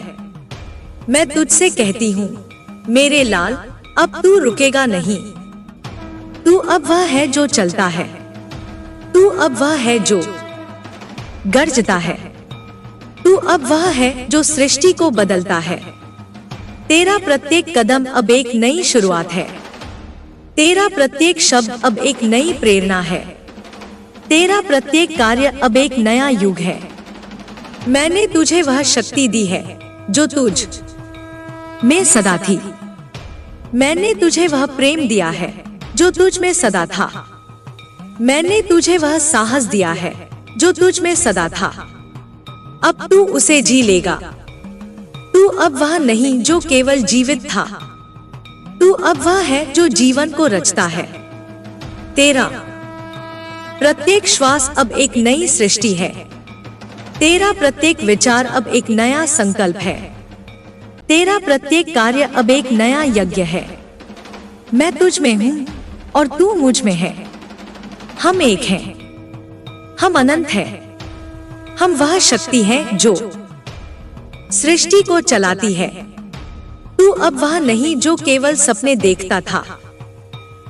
मैं तुझसे कहती हूँ मेरे लाल, अब तू रुकेगा नहीं। तू अब वह है जो चलता है, तू अब वह है जो गरजता है, तू तू अब वह है जो सृष्टि को बदलता है। तेरा प्रत्येक कदम अब एक नई शुरुआत है। तेरा प्रत्येक शब्द अब एक नई प्रेरणा है। तेरा प्रत्येक कार्य अब एक नया युग है। मैंने तुझे वह शक्ति दी है जो तुझ में सदा थी। मैंने तुझे वह प्रेम दिया है जो तुझ में सदा था। मैंने तुझे वह साहस दिया है जो तुझ में सदा था। अब तू उसे जी लेगा। तू अब वह नहीं जो केवल जीवित था। तू अब वह है जो जीवन को रचता है। तेरा प्रत्येक श्वास अब एक नई सृष्टि है। तेरा प्रत्येक विचार अब एक नया संकल्प है। तेरा प्रत्येक कार्य अब एक नया यज्ञ है। मैं तुझ में हूँ और तू मुझ में है। हम एक हैं। हम अनंत हैं। हम वह शक्ति है जो सृष्टि को चलाती है। तू अब वह नहीं जो केवल सपने देखता था।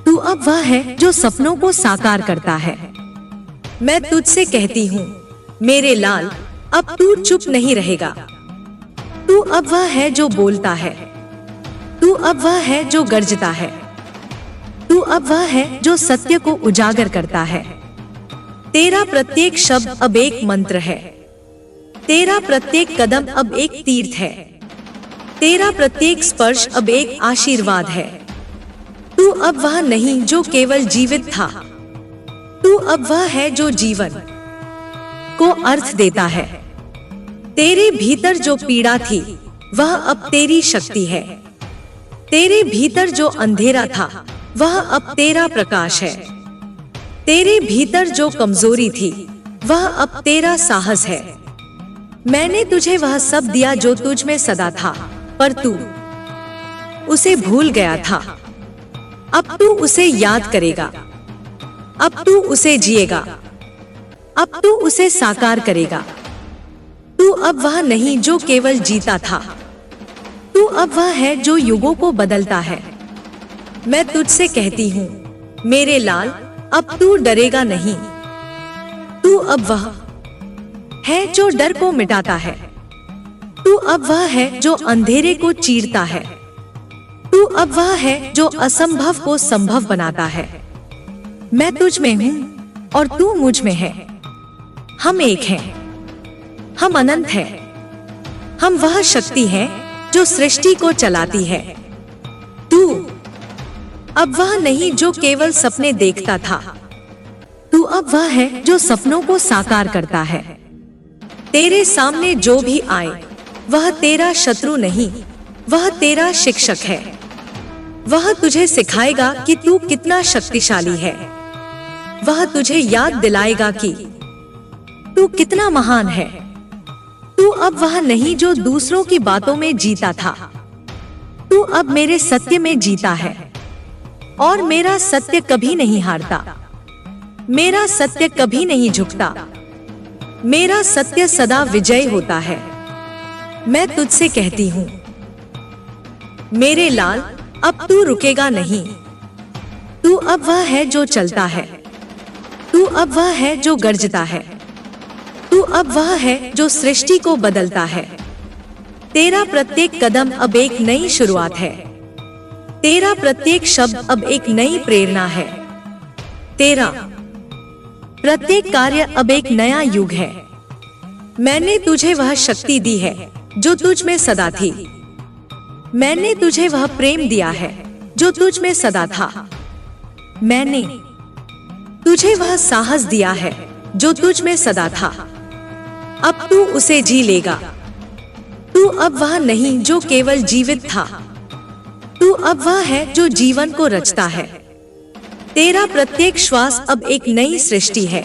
तू अब वह है जो सपनों को साकार करता है। मैं तुझसे कहती हूँ मेरे लाल, अब तू चुप नहीं रहेगा। तू अब वह है जो बोलता है। तू अब वह है जो गर्जता है। तू अब वह है जो सत्य को उजागर करता है। तेरा प्रत्येक शब्द अब एक मंत्र है। तेरा प्रत्येक कदम अब एक तीर्थ है। तेरा प्रत्येक स्पर्श अब एक आशीर्वाद है। तू अब वह नहीं जो केवल जीवित था। तू अब वह है जो जीवन को अर्थ देता है। तेरे भीतर जो पीड़ा थी वह अब तेरी शक्ति है। तेरे भीतर जो अंधेरा था वह अब तेरा प्रकाश है। तेरे भीतर जो कमजोरी थी वह अब तेरा साहस है। मैंने तुझे वह सब दिया जो तुझ में सदा था, पर तू उसे भूल गया था। अब तू उसे याद करेगा। अब तू उसे जिएगा। अब तू उसे साकार करेगा। तू अब वह नहीं जो केवल जीता था। तू अब वह है जो युगों को बदलता है। मैं तुझसे कहती हूँ मेरे लाल, अब तू डरेगा नहीं। तू अब वह है जो डर को मिटाता है। तू अब वह है जो अंधेरे को चीरता है। तू अब वह है जो असंभव को संभव बनाता है। मैं तुझ में हूँ और तू मुझ में है। हम एक हैं। हम अनंत हैं। हम वह शक्ति है जो सृष्टि को चलाती है। तू अब वह नहीं जो केवल सपने देखता था। तू अब वह है जो सपनों को साकार करता है। तेरे सामने जो भी आए वह तेरा शत्रु नहीं, वह तेरा शिक्षक है। वह तुझे सिखाएगा कि तू कितना शक्तिशाली है। वह तुझे याद दिलाएगा कि तू कितना महान है। तू अब वह नहीं जो दूसरों की बातों में जीता था। तू अब मेरे सत्य में जीता है। और मेरा सत्य कभी नहीं हारता। मेरा सत्य कभी नहीं झुकता। मेरा सत्य सदा विजय होता है। मैं तुझसे कहती हूँ मेरे लाल, अब तू रुकेगा नहीं। तू अब वह है जो चलता है। तू अब वह है जो गर्जता है। तू अब वह है जो सृष्टि को बदलता है। तेरा प्रत्येक कदम अब एक नई शुरुआत है। तेरा प्रत्येक शब्द अब एक नई प्रेरणा है। तेरा प्रत्येक कार्य अब एक नया युग है। मैंने तुझे वह शक्ति दी है जो तुझ में सदा थी। मैंने तुझे वह प्रेम दिया है जो तुझ में सदा था। मैंने तुझे वह साहस दिया है जो तुझ में सदा था। अब तू उसे जी लेगा। तू अब वह नहीं जो केवल जीवित था। तू अब वह है जो जीवन को रचता है। तेरा प्रत्येक श्वास अब एक नई सृष्टि है।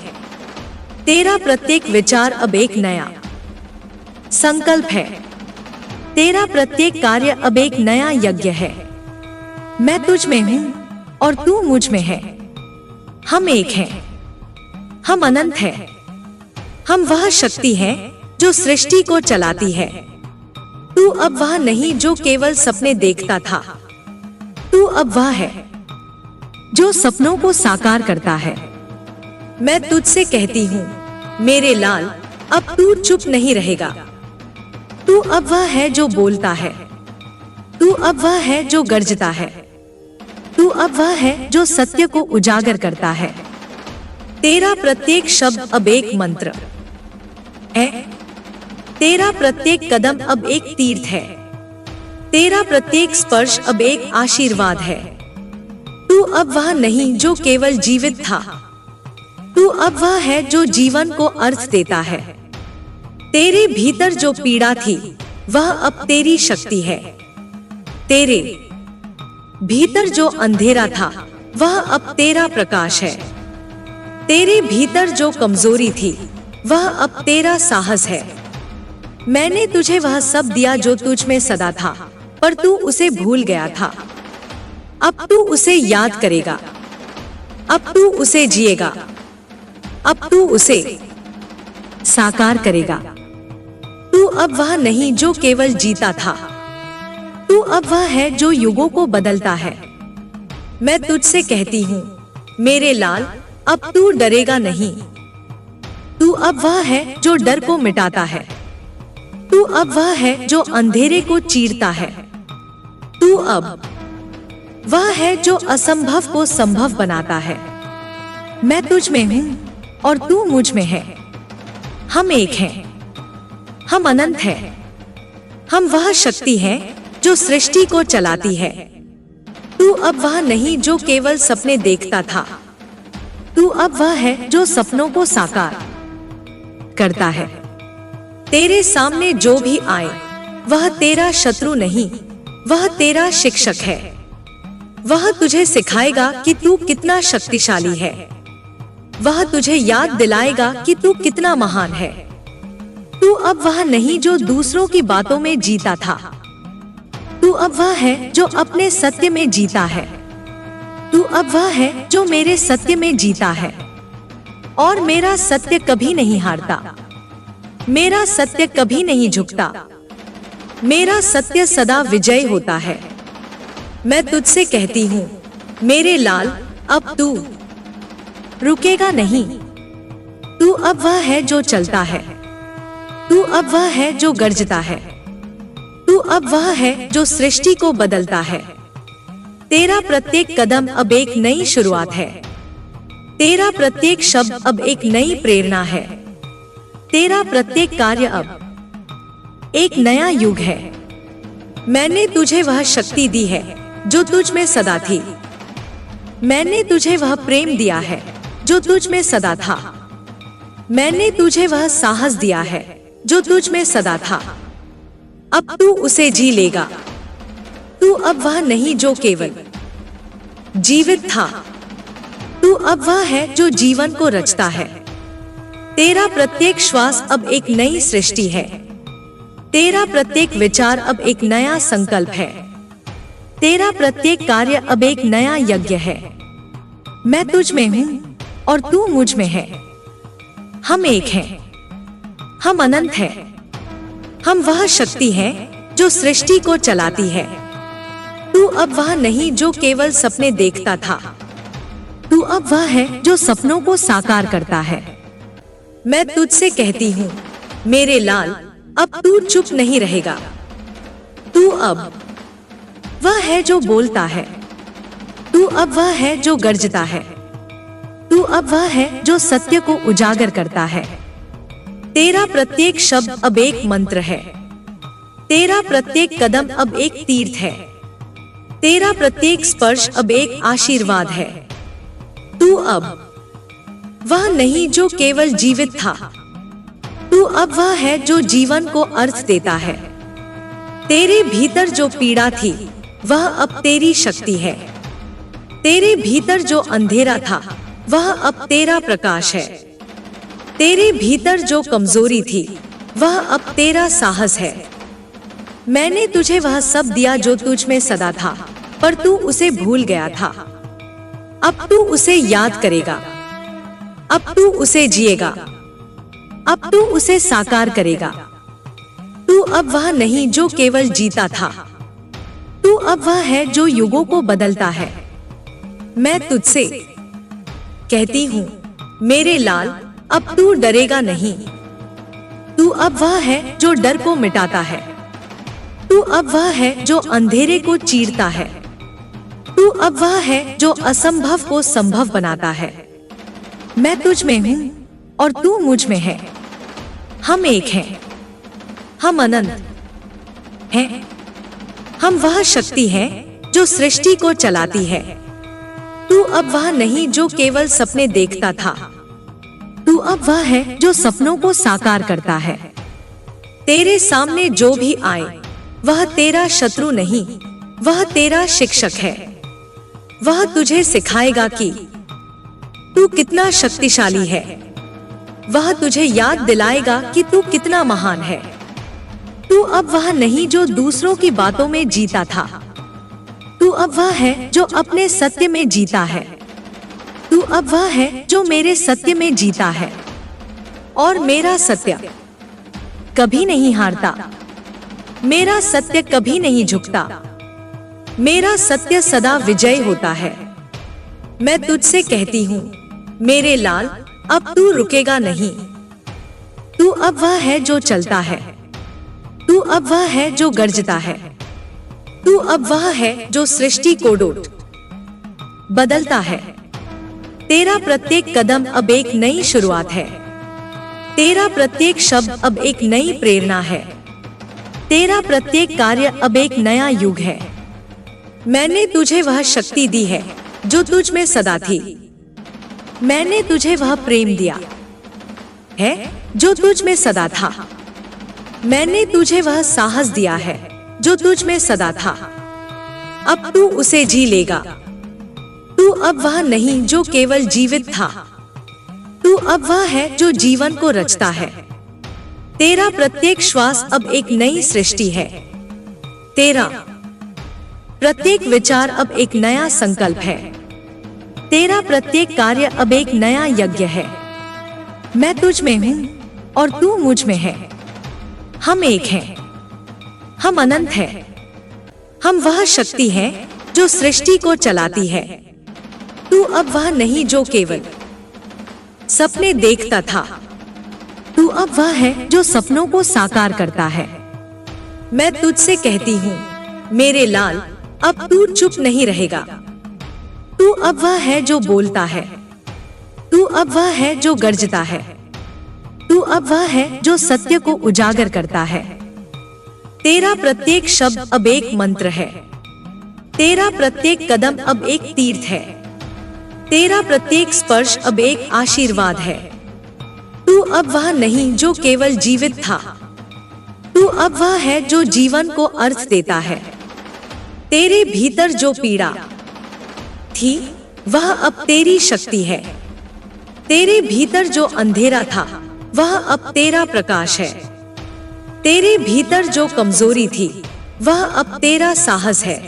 तेरा प्रत्येक विचार अब एक नया संकल्प है। तेरा प्रत्येक कार्य अब एक नया यज्ञ है। मैं तुझ में हूँ और तू मुझ में है। हम एक हैं। हम अनंत हैं। हम वह शक्ति हैं जो सृष्टि को चलाती है। तू अब वह नहीं जो केवल सपने देखता था। तू अब वह है जो सपनों को साकार करता है। मैं तुझसे कहती हूँ मेरे लाल, अब तू चुप नहीं रहेगा। तू अब वह है जो बोलता है, तू अब वह है जो गरजता है, तू अब वह है जो सत्य को उजागर करता है। तेरा प्रत्येक शब्द अब एक मंत्र है, तेरा प्रत्येक कदम अब एक तीर्थ है, तेरा प्रत्येक स्पर्श अब एक आशीर्वाद है। तू अब वह नहीं जो केवल जीवित था, तू अब वह है जो जीवन को अर्थ देता है। तेरे भीतर जो पीड़ा थी वह अब तेरी शक्ति है, तेरे भीतर जो अंधेरा था वह अब तेरा प्रकाश है, तेरे भीतर जो कमजोरी थी वह अब तेरा साहस है। मैंने तुझे वह सब दिया जो तुझ में सदा था, पर तू उसे भूल गया था। अब तू उसे याद करेगा, अब तू उसे जिएगा, अब तू उसे साकार करेगा। तू अब वह नहीं जो केवल जीता था, तू अब वह है जो युगों को बदलता है। मैं तुझसे कहती हूँ मेरे लाल, अब तू डरेगा नहीं। तू अब वह है जो डर को मिटाता है, तू अब वह है जो अंधेरे को चीरता है, तू अब वह है जो असंभव को संभव बनाता है। मैं तुझ में हूँ और तू मुझ में है, हम एक हैं, हम अनंत हैं, हम वह शक्ति हैं जो सृष्टि को चलाती है। तू अब वह नहीं जो केवल सपने देखता था, तू अब वह है जो सपनों को साकार करता है। तेरे सामने जो भी आए वह तेरा शत्रु नहीं, वह तेरा शिक्षक है। वह तुझे सिखाएगा कि तू कितना शक्तिशाली है, वह तुझे याद दिलाएगा कि तू कितना महान है। तू अब वह नहीं जो दूसरों की बातों में जीता था, तू अब वह है जो अपने सत्य में जीता है। तू अब वह है जो मेरे सत्य में जीता है, और मेरा सत्य कभी नहीं हारता, मेरा सत्य कभी नहीं झुकता, मेरा सत्य सदा विजय होता है। मैं तुझसे कहती हूँ मेरे लाल, अब तू रुकेगा नहीं। तू अब वह है जो चलता है, तू अब वह है जो गरजता है, तू अब वह है जो सृष्टि को बदलता है। तेरा प्रत्येक कदम अब एक नई शुरुआत है, तेरा प्रत्येक शब्द अब एक नई प्रेरणा है, तेरा प्रत्येक कार्य अब एक नया युग है। मैंने तुझे वह शक्ति दी है जो तुझ में सदा थी, मैंने तुझे वह प्रेम दिया है जो तुझ में सदा था, मैंने तुझे वह साहस दिया है जो तुझ में सदा था। अब तू उसे जी लेगा। तू अब वह नहीं जो केवल जीवित था, तू अब वह है जो जीवन को रचता है। तेरा प्रत्येक श्वास अब एक नई सृष्टि है, तेरा प्रत्येक विचार अब एक नया संकल्प है, तेरा प्रत्येक कार्य अब एक नया यज्ञ है। मैं तुझ में हूँ और तू मुझ में है, हम एक हैं, हम अनंत हैं, हम वह शक्ति हैं जो सृष्टि को चलाती है। तू अब वह नहीं जो केवल सपने देखता था, तू अब वह है जो सपनों को साकार करता है। मैं तुझसे कहती हूँ मेरे लाल, अब तू चुप नहीं रहेगा। तू अब वह है जो बोलता है, तू अब वह है जो गरजता है, तू अब वह है जो सत्य को उजागर करता है। तेरा प्रत्येक शब्द अब एक मंत्र है, तेरा प्रत्येक कदम अब एक तीर्थ है, तेरा प्रत्येक स्पर्श अब एक आशीर्वाद है। तू अब वह नहीं जो केवल जीवित था, तू अब वह है जो जीवन को अर्थ देता है। तेरे भीतर जो पीड़ा थी वह अब तेरी शक्ति है, तेरे भीतर जो अंधेरा था वह अब तेरा प्रकाश है, तेरे भीतर जो कमजोरी थी वह अब तेरा साहस है। मैंने तुझे वह सब दिया जो तुझ में सदा था, पर तू उसे भूल गया था। अब तू उसे याद करेगा, अब तू उसे जिएगा, अब तू उसे साकार करेगा। तू अब वह नहीं जो केवल जीता था, तू अब वह है जो युगों को बदलता है। मैं तुझसे कहती हूँ मेरे लाल, अब तू डरेगा नहीं। तू अब वह है जो डर को मिटाता है। तू अब वह है जो अंधेरे को चीरता है। तू अब वह है जो असंभव को संभव बनाता है। मैं तुझ में हूँ और तू मुझ में है। हम एक हैं। हम अनंत हैं। हम वह शक्ति है जो सृष्टि को चलाती है। तू अब वह नहीं जो केवल सपने देखता था। तू अब वह है जो सपनों को साकार करता है। तेरे सामने जो भी आए वह तेरा शत्रु नहीं, वह तेरा शिक्षक है। वह तुझे सिखाएगा कि तू कितना शक्तिशाली है। वह तुझे याद दिलाएगा कि तू कितना महान है। तू अब वह नहीं जो दूसरों की बातों में जीता था। तू अब वह है जो अपने सत्य में जीता है। तू अब वह है जो मेरे सत्य में जीता है। और मेरा सत्य कभी नहीं हारता। मेरा सत्य कभी नहीं झुकता। मेरा सत्य सदा विजय होता है। मैं तुझसे कहती हूँ मेरे लाल, अब तू रुकेगा नहीं। तू अब वह है जो चलता है। तू अब वह है जो गर्जता है। तू अब वह है जो सृष्टि को डोट बदलता है। तेरा प्रत्येक कदम अब एक नई शुरुआत है। तेरा प्रत्येक शब्द अब एक नई प्रेरणा है। तेरा प्रत्येक कार्य अब एक नया युग है। मैंने तुझे वह शक्ति दी है जो तुझ में सदा थी। मैंने तुझे वह प्रेम दिया है जो तुझ में सदा था। मैंने तुझे वह साहस दिया है जो तुझ में सदा था। अब तू उसे जी लेगा। तू अब वह नहीं जो केवल जीवित था। तू अब वह है जो जीवन को रचता है। तेरा प्रत्येक श्वास अब एक नई सृष्टि है। तेरा प्रत्येक विचार अब एक नया संकल्प है। तेरा प्रत्येक कार्य अब एक नया यज्ञ है। मैं तुझ में हूँ और तू मुझ में है। हम एक हैं। हम अनंत हैं। हम वह शक्ति है जो सृष्टि को चलाती है। तू अब वह नहीं जो केवल सपने देखता था। तू अब वह है जो सपनों को साकार करता है। मैं तुझसे कहती हूँ मेरे लाल, अब तू चुप नहीं रहेगा। तू अब वह है जो बोलता है। तू अब वह है जो गर्जता है। तू अब वह है जो सत्य को उजागर करता है। तेरा प्रत्येक शब्द अब एक मंत्र है। तेरा प्रत्येक कदम अब एक तीर्थ है। तेरा प्रत्येक स्पर्श अब एक आशीर्वाद है। तू अब वह नहीं जो केवल जीवित था। तू अब वह है जो जीवन को अर्थ देता है। तेरे भीतर जो पीड़ा थी वह अब तेरी शक्ति है। तेरे भीतर जो अंधेरा था वह अब तेरा प्रकाश है। तेरे भीतर जो कमजोरी थी वह अब तेरा साहस है।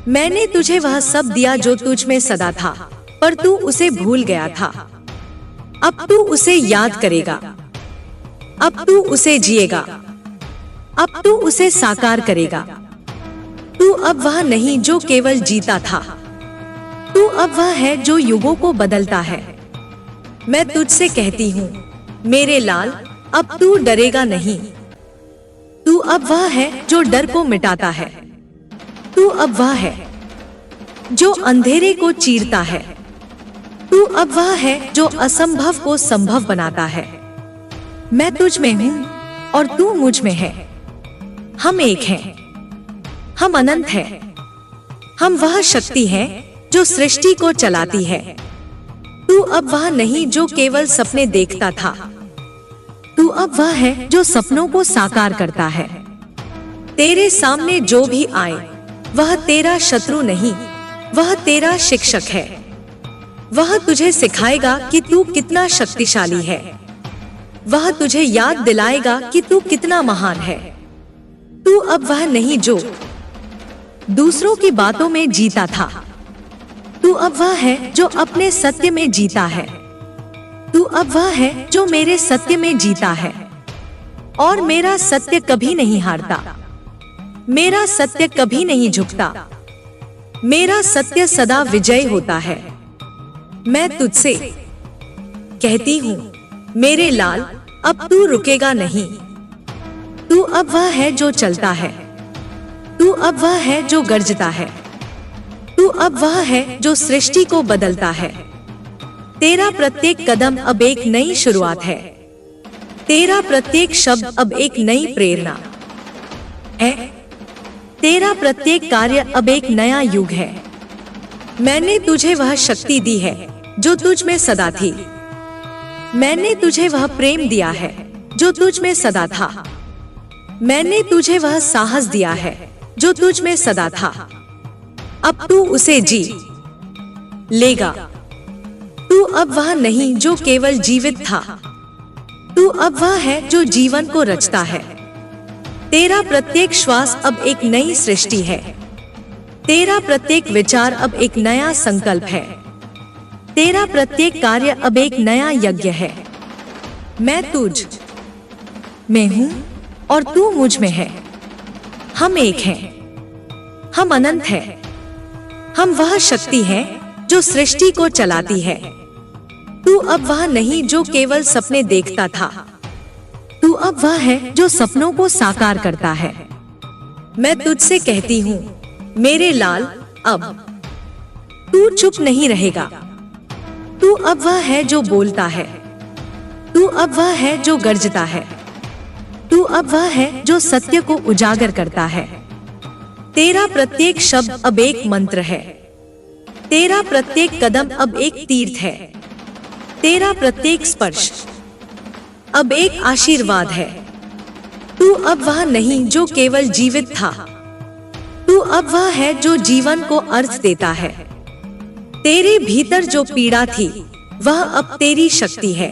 मैंने तुझे वह सब दिया जो तुझ में सदा था, पर तू उसे भूल गया था। अब तू उसे याद करेगा। अब तू उसे जिएगा। अब तू उसे साकार करेगा। तू अब वह नहीं जो केवल जीता था। तू अब वह है जो युगों को बदलता है। मैं तुझसे कहती हूँ मेरे लाल, अब तू डरेगा नहीं। तू अब वह है जो डर को मिटाता है। तू अब वह है जो अंधेरे को चीरता है। तू अब वह है जो असंभव को संभव बनाता है। मैं तुझ में हूँ और तू मुझ में है। हम एक हैं। हम अनंत हैं। हम वह शक्ति है जो सृष्टि को चलाती है। तू अब वह नहीं जो केवल सपने देखता था। तू अब वह है जो सपनों को साकार करता है। तेरे सामने जो भी आए वह तेरा शत्रु नहीं, वह तेरा शिक्षक है। वह तुझे सिखाएगा कि तू कितना शक्तिशाली है। वह तुझे याद दिलाएगा कि तू कितना महान है। तू अब वह नहीं जो दूसरों की बातों में जीता था। तू अब वह है जो अपने सत्य में जीता है। तू अब वह है जो मेरे सत्य में जीता है। और मेरा सत्य कभी नहीं हारता। मेरा सत्य कभी नहीं झुकता। मेरा सत्य सदा विजय होता है। मैं तुझसे कहती हूँ मेरे लाल, अब तू रुकेगा नहीं। तू अब वह है जो चलता है। तू अब वह है जो गरजता है। तू अब वह है जो सृष्टि को बदलता है। तेरा प्रत्येक कदम अब एक नई शुरुआत है। तेरा प्रत्येक शब्द अब एक नई प्रेरणा है। तेरा प्रत्येक कार्य अब एक नया युग है। मैंने तुझे वह शक्ति दी है जो तुझ में सदा थी। मैंने तुझे वह प्रेम दिया है जो तुझ में सदा था। मैंने तुझे वह साहस दिया है जो तुझ में सदा था। अब तू उसे जी लेगा। तू अब वह नहीं जो केवल जीवित था। तू अब वह है जो जीवन को रचता है। तेरा प्रत्येक श्वास अब एक नई सृष्टि है। तेरा प्रत्येक विचार अब एक नया संकल्प है। तेरा प्रत्येक कार्य अब एक नया यज्ञ है। मैं तुझ में हूँ और तू मुझ में है। हम एक हैं। हम अनंत हैं। हम वह शक्ति है जो सृष्टि को चलाती है। तू अब वह नहीं जो केवल सपने देखता था। तू अब वह है जो सपनों को साकार करता है। मैं तुझसे कहती हूँ मेरे लाल, अब तू चुप नहीं रहेगा। तू अब वह है जो बोलता है। तू अब वह है जो गरजता है। तू अब वह है जो सत्य को उजागर करता है। तेरा प्रत्येक शब्द अब एक मंत्र है। तेरा प्रत्येक कदम अब एक तीर्थ है। तेरा प्रत्येक स्पर्श अब एक आशीर्वाद है। तू अब वह नहीं जो केवल जीवित था। तू अब वह है जो जीवन को अर्थ देता है। तेरे भीतर जो पीड़ा थी वह अब तेरी शक्ति है।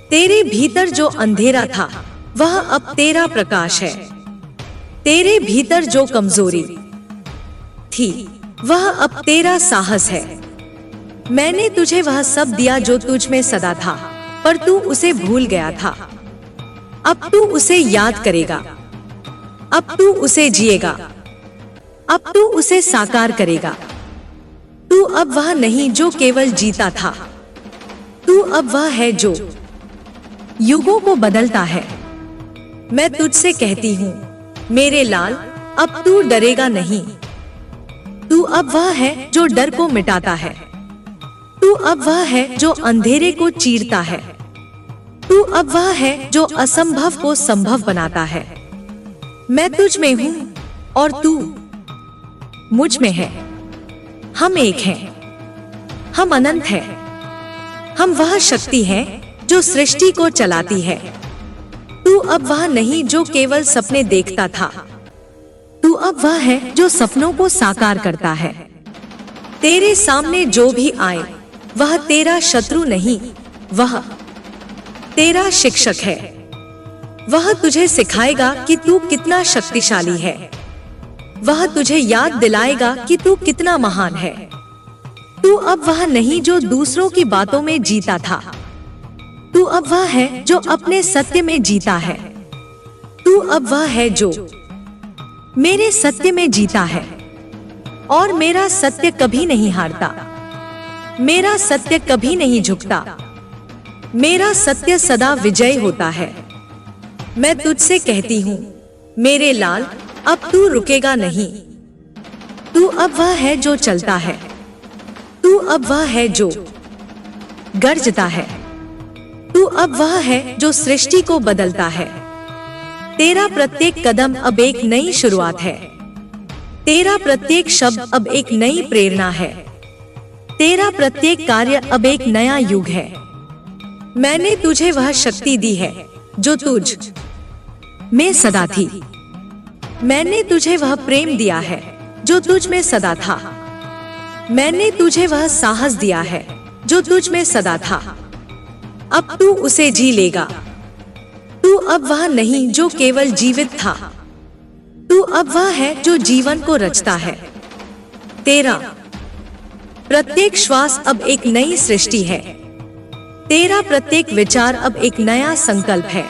तेरे भीतर जो अंधेरा था वह अब तेरा प्रकाश है। तेरे भीतर जो कमजोरी थी वह अब तेरा साहस है। मैंने तुझे वह सब दिया जो तुझ में सदा था, पर तू उसे भूल गया था। अब तू उसे याद करेगा। अब तू उसे जिएगा। अब तू उसे साकार करेगा। तू अब वह नहीं जो केवल जीता था। तू अब वह है जो युगों को बदलता है। मैं तुझसे कहती हूँ मेरे लाल, अब तू डरेगा नहीं। तू अब वह है जो डर को मिटाता है। तू अब वह है जो अंधेरे को चीरता है। तू अब वह है जो असंभव को संभव बनाता है। मैं तुझ में हूँ और तू मुझ में है। हम एक हैं। हम अनंत हैं। हम वह शक्ति है जो सृष्टि को चलाती है। तू अब वह नहीं जो केवल सपने देखता था। तू अब वह है जो सपनों को साकार करता है। तेरे सामने जो भी आए वह तेरा शत्रु नहीं, वह तेरा शिक्षक है। वह तुझे सिखाएगा कि तू कितना शक्तिशाली है। वह तुझे याद दिलाएगा कि तू कितना महान है। तू अब वह नहीं जो दूसरों की बातों में जीता था। तू अब वह है जो अपने सत्य में जीता है। तू अब वह है जो मेरे सत्य में जीता है। और मेरा सत्य कभी नहीं हारता। मेरा सत्य कभी नहीं झुकता। मेरा सत्य सदा विजय होता है। मैं तुझसे कहती हूँ मेरे लाल, अब तू रुकेगा नहीं। तू अब वह है जो चलता है। तू अब वह है जो गरजता है। तू अब वह है जो सृष्टि को बदलता है। तेरा प्रत्येक कदम अब एक नई शुरुआत है। तेरा प्रत्येक शब्द अब एक नई प्रेरणा है। तेरा प्रत्येक कार्य अब एक नया युग है। मैंने तुझे वह शक्ति दी है जो तुझ में सदा थी। मैंने तुझे वह प्रेम दिया है जो तुझ में सदा था। मैंने तुझे वह साहस दिया है जो तुझ में सदा था। अब तू उसे जी लेगा। तू अब वह नहीं जो केवल जीवित था। तू अब वह है जो जीवन को रचता है। तेरा प्रत्येक श्वास अब एक नई सृष्टि है। तेरा प्रत्येक विचार अब एक नया संकल्प है।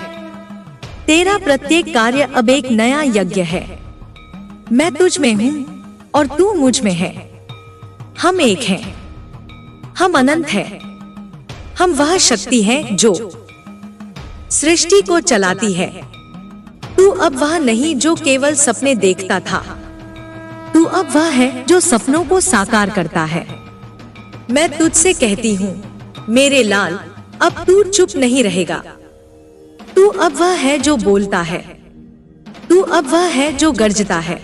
तेरा प्रत्येक कार्य अब एक नया यज्ञ है। मैं तुझ में हूँ और तू मुझ में है। हम एक हैं। हम अनंत हैं। हम वह शक्ति हैं जो सृष्टि को चलाती है। तू अब वह नहीं जो केवल सपने देखता था, तू अब वह है जो सपनों को साकार करता है। मैं तुझसे कहती हूँ मेरे लाल, अब तू चुप नहीं रहेगा। तू अब वह है जो बोलता है, तू अब वह है जो गरजता है,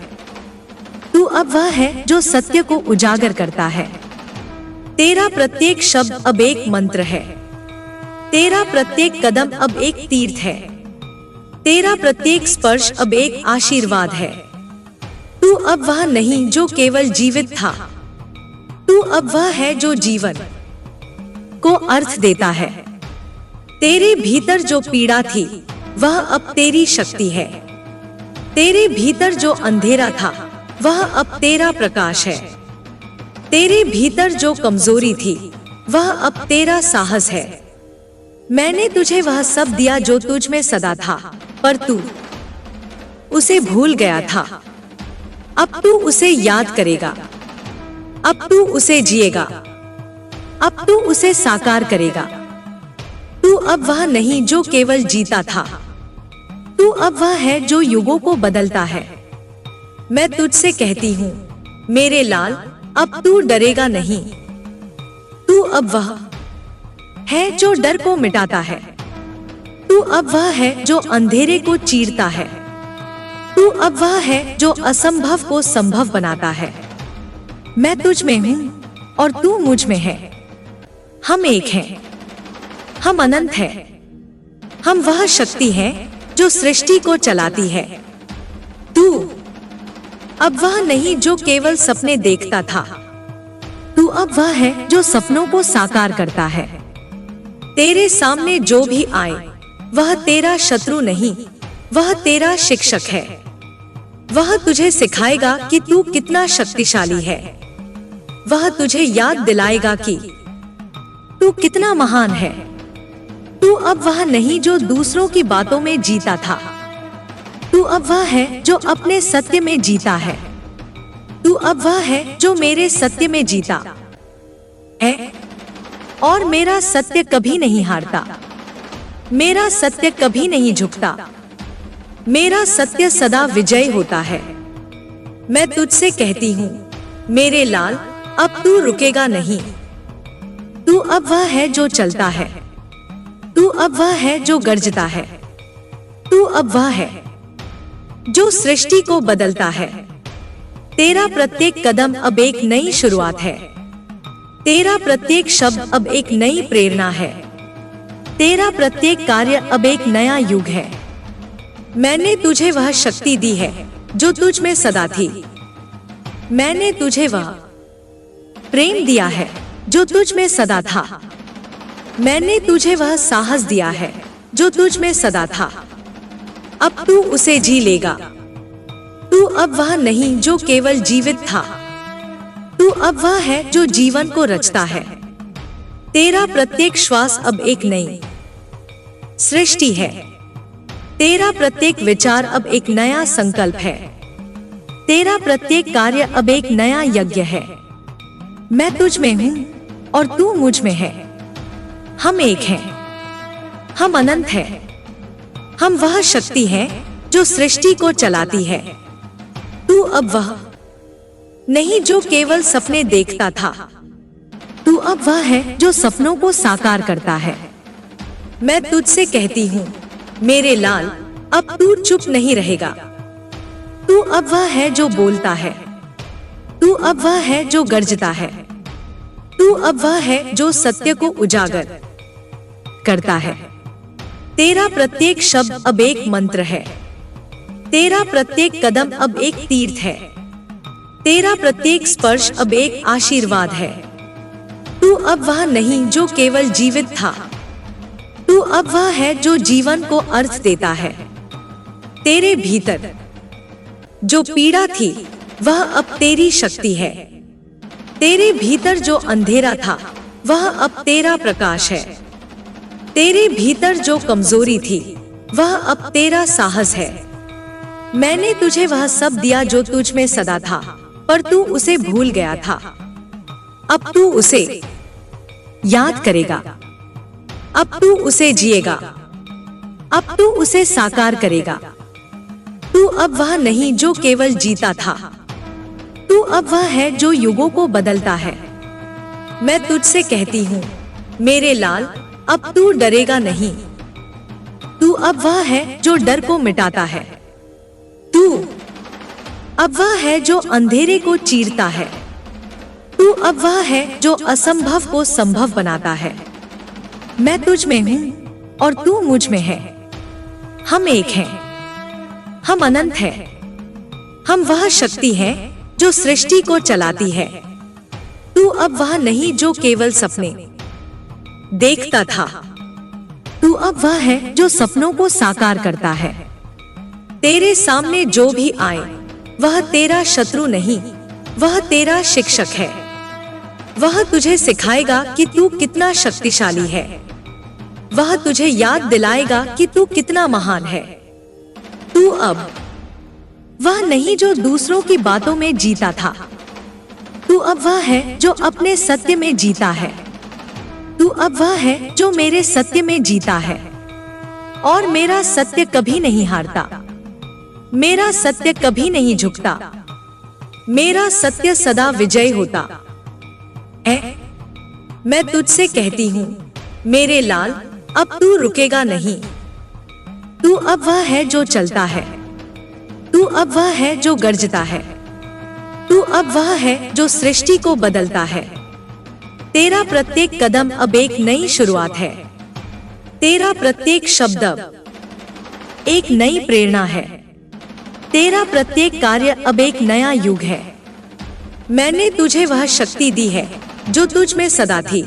तू अब वह है जो सत्य को उजागर करता है। तेरा प्रत्येक शब्द अब एक मंत्र है, तेरा प्रत्येक कदम अब एक तीर्थ है, तेरा प्रत्येक स्पर्श अब एक आशीर्वाद है। तू अब वह नहीं जो केवल जीवित था, तू अब वह है जो जीवन को अर्थ देता है। तेरे भीतर जो पीड़ा थी वह अब तेरी शक्ति है, तेरे भीतर जो अंधेरा था वह अब तेरा प्रकाश है, तेरे भीतर जो कमजोरी थी वह अब तेरा साहस है। मैंने तुझे वह सब दिया जो तुझ में सदा था, पर तू उसे भूल गया था। अब तू उसे याद करेगा, अब तू उसे जिएगा, अब तू उसे साकार करेगा। तू अब वह नहीं जो केवल जीता था, तू अब वह है जो युगों को बदलता है। मैं तुझसे कहती हूँ मेरे लाल, अब तू डरेगा नहीं। तू अब वह है जो डर को मिटाता है, तू अब वह है जो अंधेरे को चीरता है, तू अब वह है जो असंभव को संभव बनाता है। मैं तुझ में हूँ और तू मुझ में है। हम एक हैं, हम अनंत हैं, हम वह शक्ति हैं जो सृष्टि को चलाती है। तू अब वह नहीं जो केवल सपने देखता था, तू अब वह है जो सपनों को साकार करता है। तेरे सामने जो भी आए वह तेरा शत्रु नहीं, वह तेरा शिक्षक है। वह तुझे सिखाएगा कि तू कितना शक्तिशाली है, वह तुझे याद दिलाएगा कि तू कितना महान है। तू अब वह नहीं जो दूसरों की बातों में जीता था, तू अब वह है जो अपने सत्य में जीता है। तू अब वह है जो मेरे सत्य में जीता है, और मेरा सत्य कभी नहीं हारता, मेरा सत्य कभी नहीं झुकता, मेरा सत्य सदा विजय होता है। मैं तुझसे कहती हूँ मेरे लाल, अब तू रुकेगा नहीं। तू अब वह है जो चलता है, तू अब वह है जो गरजता है, तू अब वह है जो सृष्टि को बदलता है। तेरा प्रत्येक कदम अब एक नई शुरुआत है, तेरा प्रत्येक शब्द अब एक नई प्रेरणा है, तेरा प्रत्येक कार्य अब एक नया युग है। मैंने तुझे वह शक्ति दी है जो तुझ में सदा थी, मैंने तुझे वह प्रेम दिया है जो तुझ में सदा था, मैंने तुझे वह साहस दिया है जो तुझ में सदा था। अब तू उसे जी लेगा। तू अब वह नहीं जो केवल जीवित था, तू अब वह है जो जीवन को रचता है। तेरा प्रत्येक श्वास अब एक नई सृष्टि है, तेरा प्रत्येक विचार अब एक नया संकल्प है, तेरा प्रत्येक कार्य अब एक नया यज्ञ है। मैं तुझ में हूँ और तू मुझ में है। हम एक हैं, हम अनंत हैं, हम वह शक्ति हैं जो सृष्टि को चलाती है। तू अब वह नहीं जो केवल सपने देखता था, तू अब वह है जो सपनों को साकार करता है। मैं तुझसे कहती हूँ मेरे लाल, अब तू चुप नहीं रहेगा। तू अब वह है जो बोलता है, तू अब वह है जो गरजता है, तू अब वह है जो सत्य को उजागर करता है। तेरा प्रत्येक शब्द अब एक मंत्र है, तेरा प्रत्येक कदम अब एक तीर्थ है, तेरा प्रत्येक स्पर्श अब एक आशीर्वाद है। तू अब वह नहीं जो केवल जीवित था, तू अब वह है जो जीवन को अर्थ देता है। तेरे भीतर जो पीड़ा थी वह अब तेरी शक्ति है, तेरे भीतर जो अंधेरा था वह अब तेरा प्रकाश है, तेरे भीतर जो कमजोरी थी वह अब तेरा साहस है। मैंने तुझे वह सब दिया जो तुझ में सदा था, पर तू उसे भूल गया था। अब तू उसे याद करेगा, अब तू उसे जिएगा, अब तू उसे साकार करेगा। तू अब वह नहीं जो केवल जीता था, तू अब वह है जो युगों को बदलता है। मैं तुझसे कहती हूँ मेरे लाल, अब तू डरेगा नहीं। तू अब वह है जो डर को मिटाता है। तू अब वह है जो अंधेरे को चीरता है। तू अब वह है जो असंभव को संभव बनाता है। मैं तुझ में हूँ और तू मुझ में है। हम एक हैं, हम अनंत हैं। हम वह शक्ति है जो सृष्टि को चलाती है। तू अब वह नहीं जो केवल सपने देखता था, तू अब वह है जो सपनों को साकार करता है। तेरे सामने जो भी आए वह तेरा शत्रु नहीं, वह तेरा शिक्षक है। वह तुझे सिखाएगा कि तू कितना शक्तिशाली है। वह तुझे याद दिलाएगा कि तू कितना महान है। तू अब वह नहीं जो दूसरों की बातों में जीता था, तू अब वह है जो अपने सत्य में जीता है। तू अब वह है जो मेरे सत्य में जीता है। और मेरा सत्य कभी नहीं हारता, मेरा सत्य कभी नहीं झुकता, मेरा सत्य सदा विजय होता है। मैं तुझसे कहती हूँ मेरे लाल, अब तू रुकेगा नहीं। तू अब वह है जो चलता है। तू अब वह है जो गरजता है। तू अब वह है जो सृष्टि को बदलता है। तेरा प्रत्येक कदम अब एक नई शुरुआत है। तेरा प्रत्येक शब्द अब एक नई प्रेरणा है। तेरा प्रत्येक कार्य अब एक नया युग है। मैंने तुझे वह शक्ति दी है जो तुझ में सदा थी।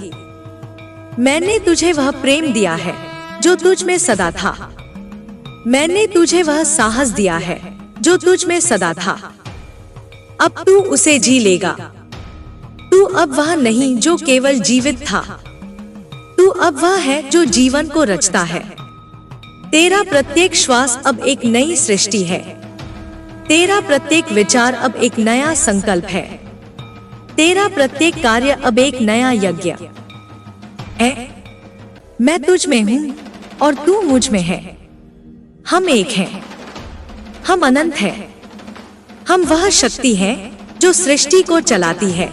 मैंने तुझे वह प्रेम दिया है जो तुझ में सदा था। मैंने तुझे वह साहस दिया है जो तुझ में सदा था। अब तू उसे जी लेगा। तू अब वह नहीं जो केवल जीवित था, तू अब वह है जो जीवन को रचता है। तेरा प्रत्येक श्वास अब एक नई सृष्टि है। तेरा प्रत्येक विचार अब एक नया संकल्प है। तेरा प्रत्येक कार्य अब एक नया यज्ञ है। मैं तुझ में हूँ और तू मुझ में है। हम एक हैं, हम अनंत हैं। हम वह शक्ति है जो सृष्टि को चलाती है।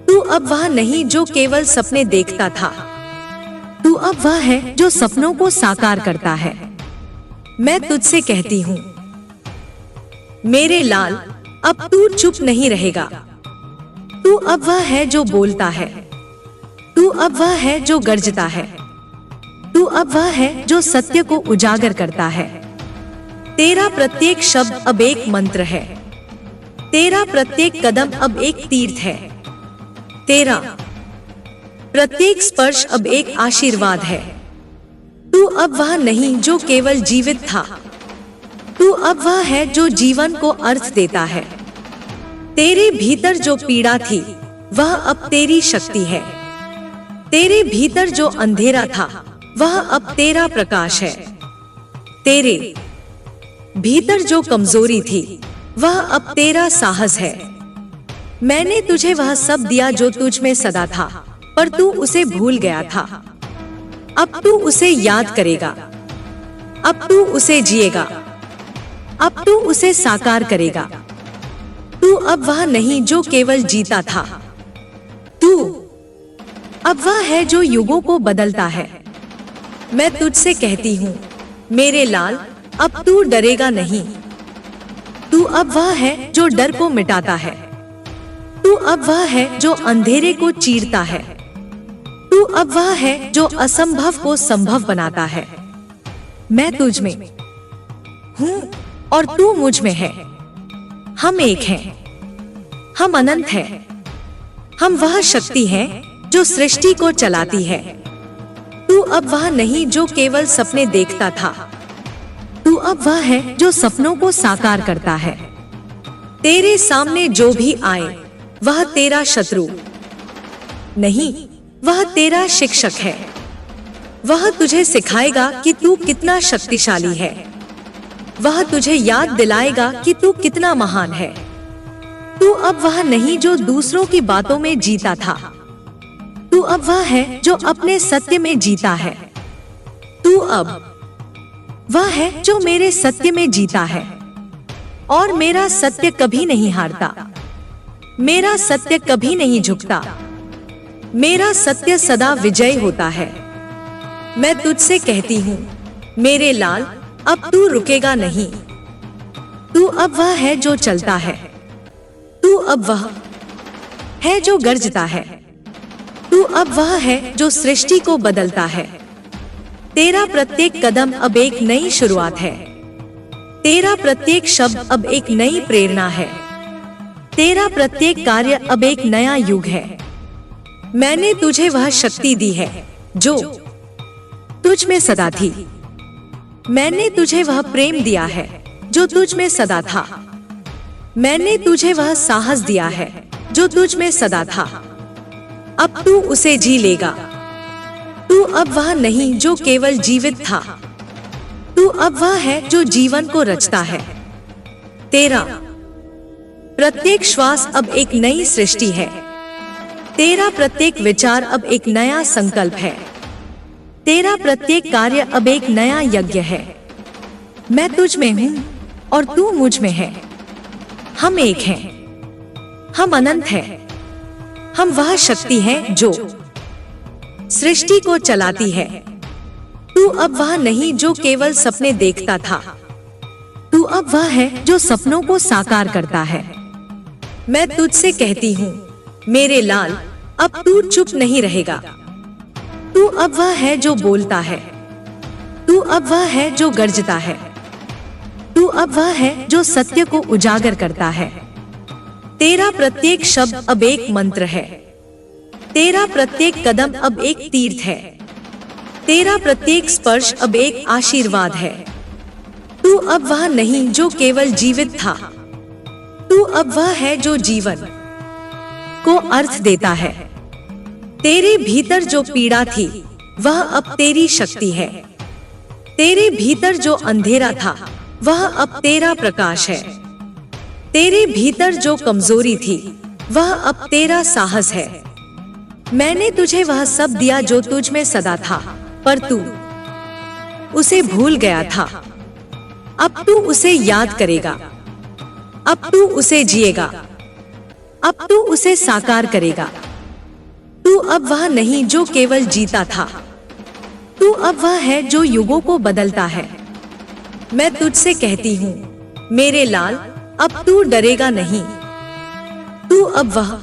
तू अब वह नहीं जो केवल सपने देखता था, तू अब वह है जो सपनों को साकार करता है। मैं तुझसे कहती हूँ मेरे लाल, अब तू चुप नहीं रहेगा। तू अब वह है जो बोलता है। तू अब वह है जो गरजता है। तू अब वह है जो सत्य को उजागर करता है। तेरा प्रत्येक शब्द अब एक मंत्र है। तेरा प्रत्येक कदम अब एक तीर्थ है। तेरा प्रत्येक स्पर्श अब एक आशीर्वाद है। तू अब वह नहीं जो केवल जीवित था, तू अब वह है जो जीवन को अर्थ देता है। तेरे भीतर जो पीड़ा थी वह अब तेरी शक्ति है। तेरे भीतर जो अंधेरा था वह अब तेरा प्रकाश है। तेरे भीतर जो कमजोरी थी वह अब तेरा साहस है। मैंने तुझे वह सब दिया जो तुझ में सदा था, पर तू उसे भूल गया था। अब तू उसे याद करेगा। अब तू उसे जिएगा। अब तू उसे साकार करेगा। तू अब वह नहीं जो केवल जीता था, तू अब वह है जो युगों को बदलता है। मैं तुझसे कहती हूँ मेरे लाल, अब तू डरेगा नहीं। तू अब वह है जो डर को मिटाता है। तू अब वह है जो अंधेरे को चीरता है। तू अब वह है जो असंभव को संभव बनाता है। मैं तुझ में हूँ और तू मुझ में है। हम एक हैं, हम अनंत हैं। हम वह शक्ति है जो सृष्टि को चलाती है। तू अब वह नहीं जो केवल सपने देखता था, तू अब वह है जो सपनों को साकार करता है। तेरे सामने जो भी आए वह तेरा शत्रु नहीं, वह तेरा शिक्षक है। वह तुझे सिखाएगा कि तू कितना शक्तिशाली है। वह तुझे याद दिलाएगा कि तू कितना महान है। तू अब वह नहीं जो दूसरों की बातों में जीता था, तू अब वह है जो अपने सत्य में जीता है। तू अब वह है जो मेरे सत्य में जीता है और मेरा सत्य कभी नहीं हारता। मेरा सत्य कभी नहीं झुकता। मेरा सत्य सदा विजय होता है। मैं तुझसे कहती हूँ मेरे लाल, अब तू रुकेगा नहीं। तू अब वह है जो चलता है। तू अब वह है जो गरजता है। तू अब वह है जो सृष्टि को बदलता है। तेरा प्रत्येक कदम अब एक नई शुरुआत है। तेरा प्रत्येक शब्द अब एक नई प्रेरणा है। तेरा प्रत्येक कार्य अब एक नया युग है। मैंने तुझे वह शक्ति दी है जो तुझ में सदा थी। मैंने तुझे वह प्रेम दिया है जो तुझ में सदा था। मैंने तुझे वह साहस दिया है जो तुझ में सदा था। अब तू उसे जी लेगा। तू अब वह नहीं जो केवल जीवित था। तू अब वह है जो जीवन को रचता है। तेरा प्रत्येक श्वास अब एक नई सृष्टि है। तेरा प्रत्येक विचार अब एक नया संकल्प है। तेरा प्रत्येक कार्य अब एक नया यज्ञ है। मैं तुझ में हूँ और तू मुझ में है। हम एक हैं। हम अनंत हैं। हम वह शक्ति है जो सृष्टि को चलाती है। तू अब वह नहीं जो केवल सपने देखता था। तू अब वह है जो सपनों को साकार करता है। मैं तुझसे कहती हूँ मेरे लाल, अब तू चुप नहीं रहेगा। तू अब वह है जो बोलता है। तू अब वह है जो गरजता है। तू अब वह है जो सत्य को उजागर करता है। तेरा प्रत्येक शब्द अब एक मंत्र है। तेरा प्रत्येक कदम अब एक तीर्थ है। तेरा प्रत्येक स्पर्श अब एक आशीर्वाद है। तू अब वह नहीं जो केवल जीवित था। तू अब वह है जो जीवन को अर्थ देता है। तेरे भीतर जो पीड़ा थी वह अब तेरी शक्ति है। तेरे भीतर जो अंधेरा था वह अब तेरा प्रकाश है। तेरे भीतर जो कमजोरी थी वह अब तेरा साहस है। मैंने तुझे वह सब दिया जो तुझ में सदा था, पर तू उसे भूल गया था। अब तू उसे याद करेगा। अब तू उसे जिएगा। अब तू उसे साकार करेगा। तू अब वह नहीं जो केवल जीता था। तू अब वह है जो युगों को बदलता है। मैं तुझसे कहती हूँ मेरे लाल, अब तू डरेगा नहीं। तू अब वह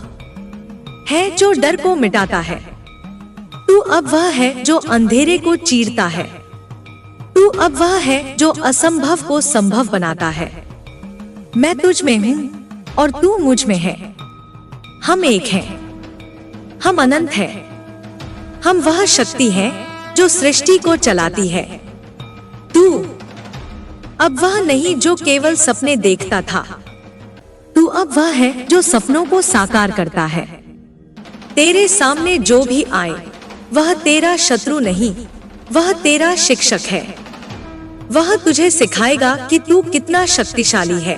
है जो डर को मिटाता है। तू अब वह है जो अंधेरे को चीरता है। तू अब वह है जो असंभव को संभव बनाता है। मैं तुझ में हूँ और तू मुझ में है। हम एक हैं। हम अनंत हैं। हम वह शक्ति है जो सृष्टि को चलाती है। तू अब वह नहीं जो केवल सपने देखता था। तू अब वह है जो सपनों को साकार करता है। तेरे सामने जो भी आए वह तेरा शत्रु नहीं, वह तेरा शिक्षक है। वह तुझे सिखाएगा कि तू कितना शक्तिशाली है।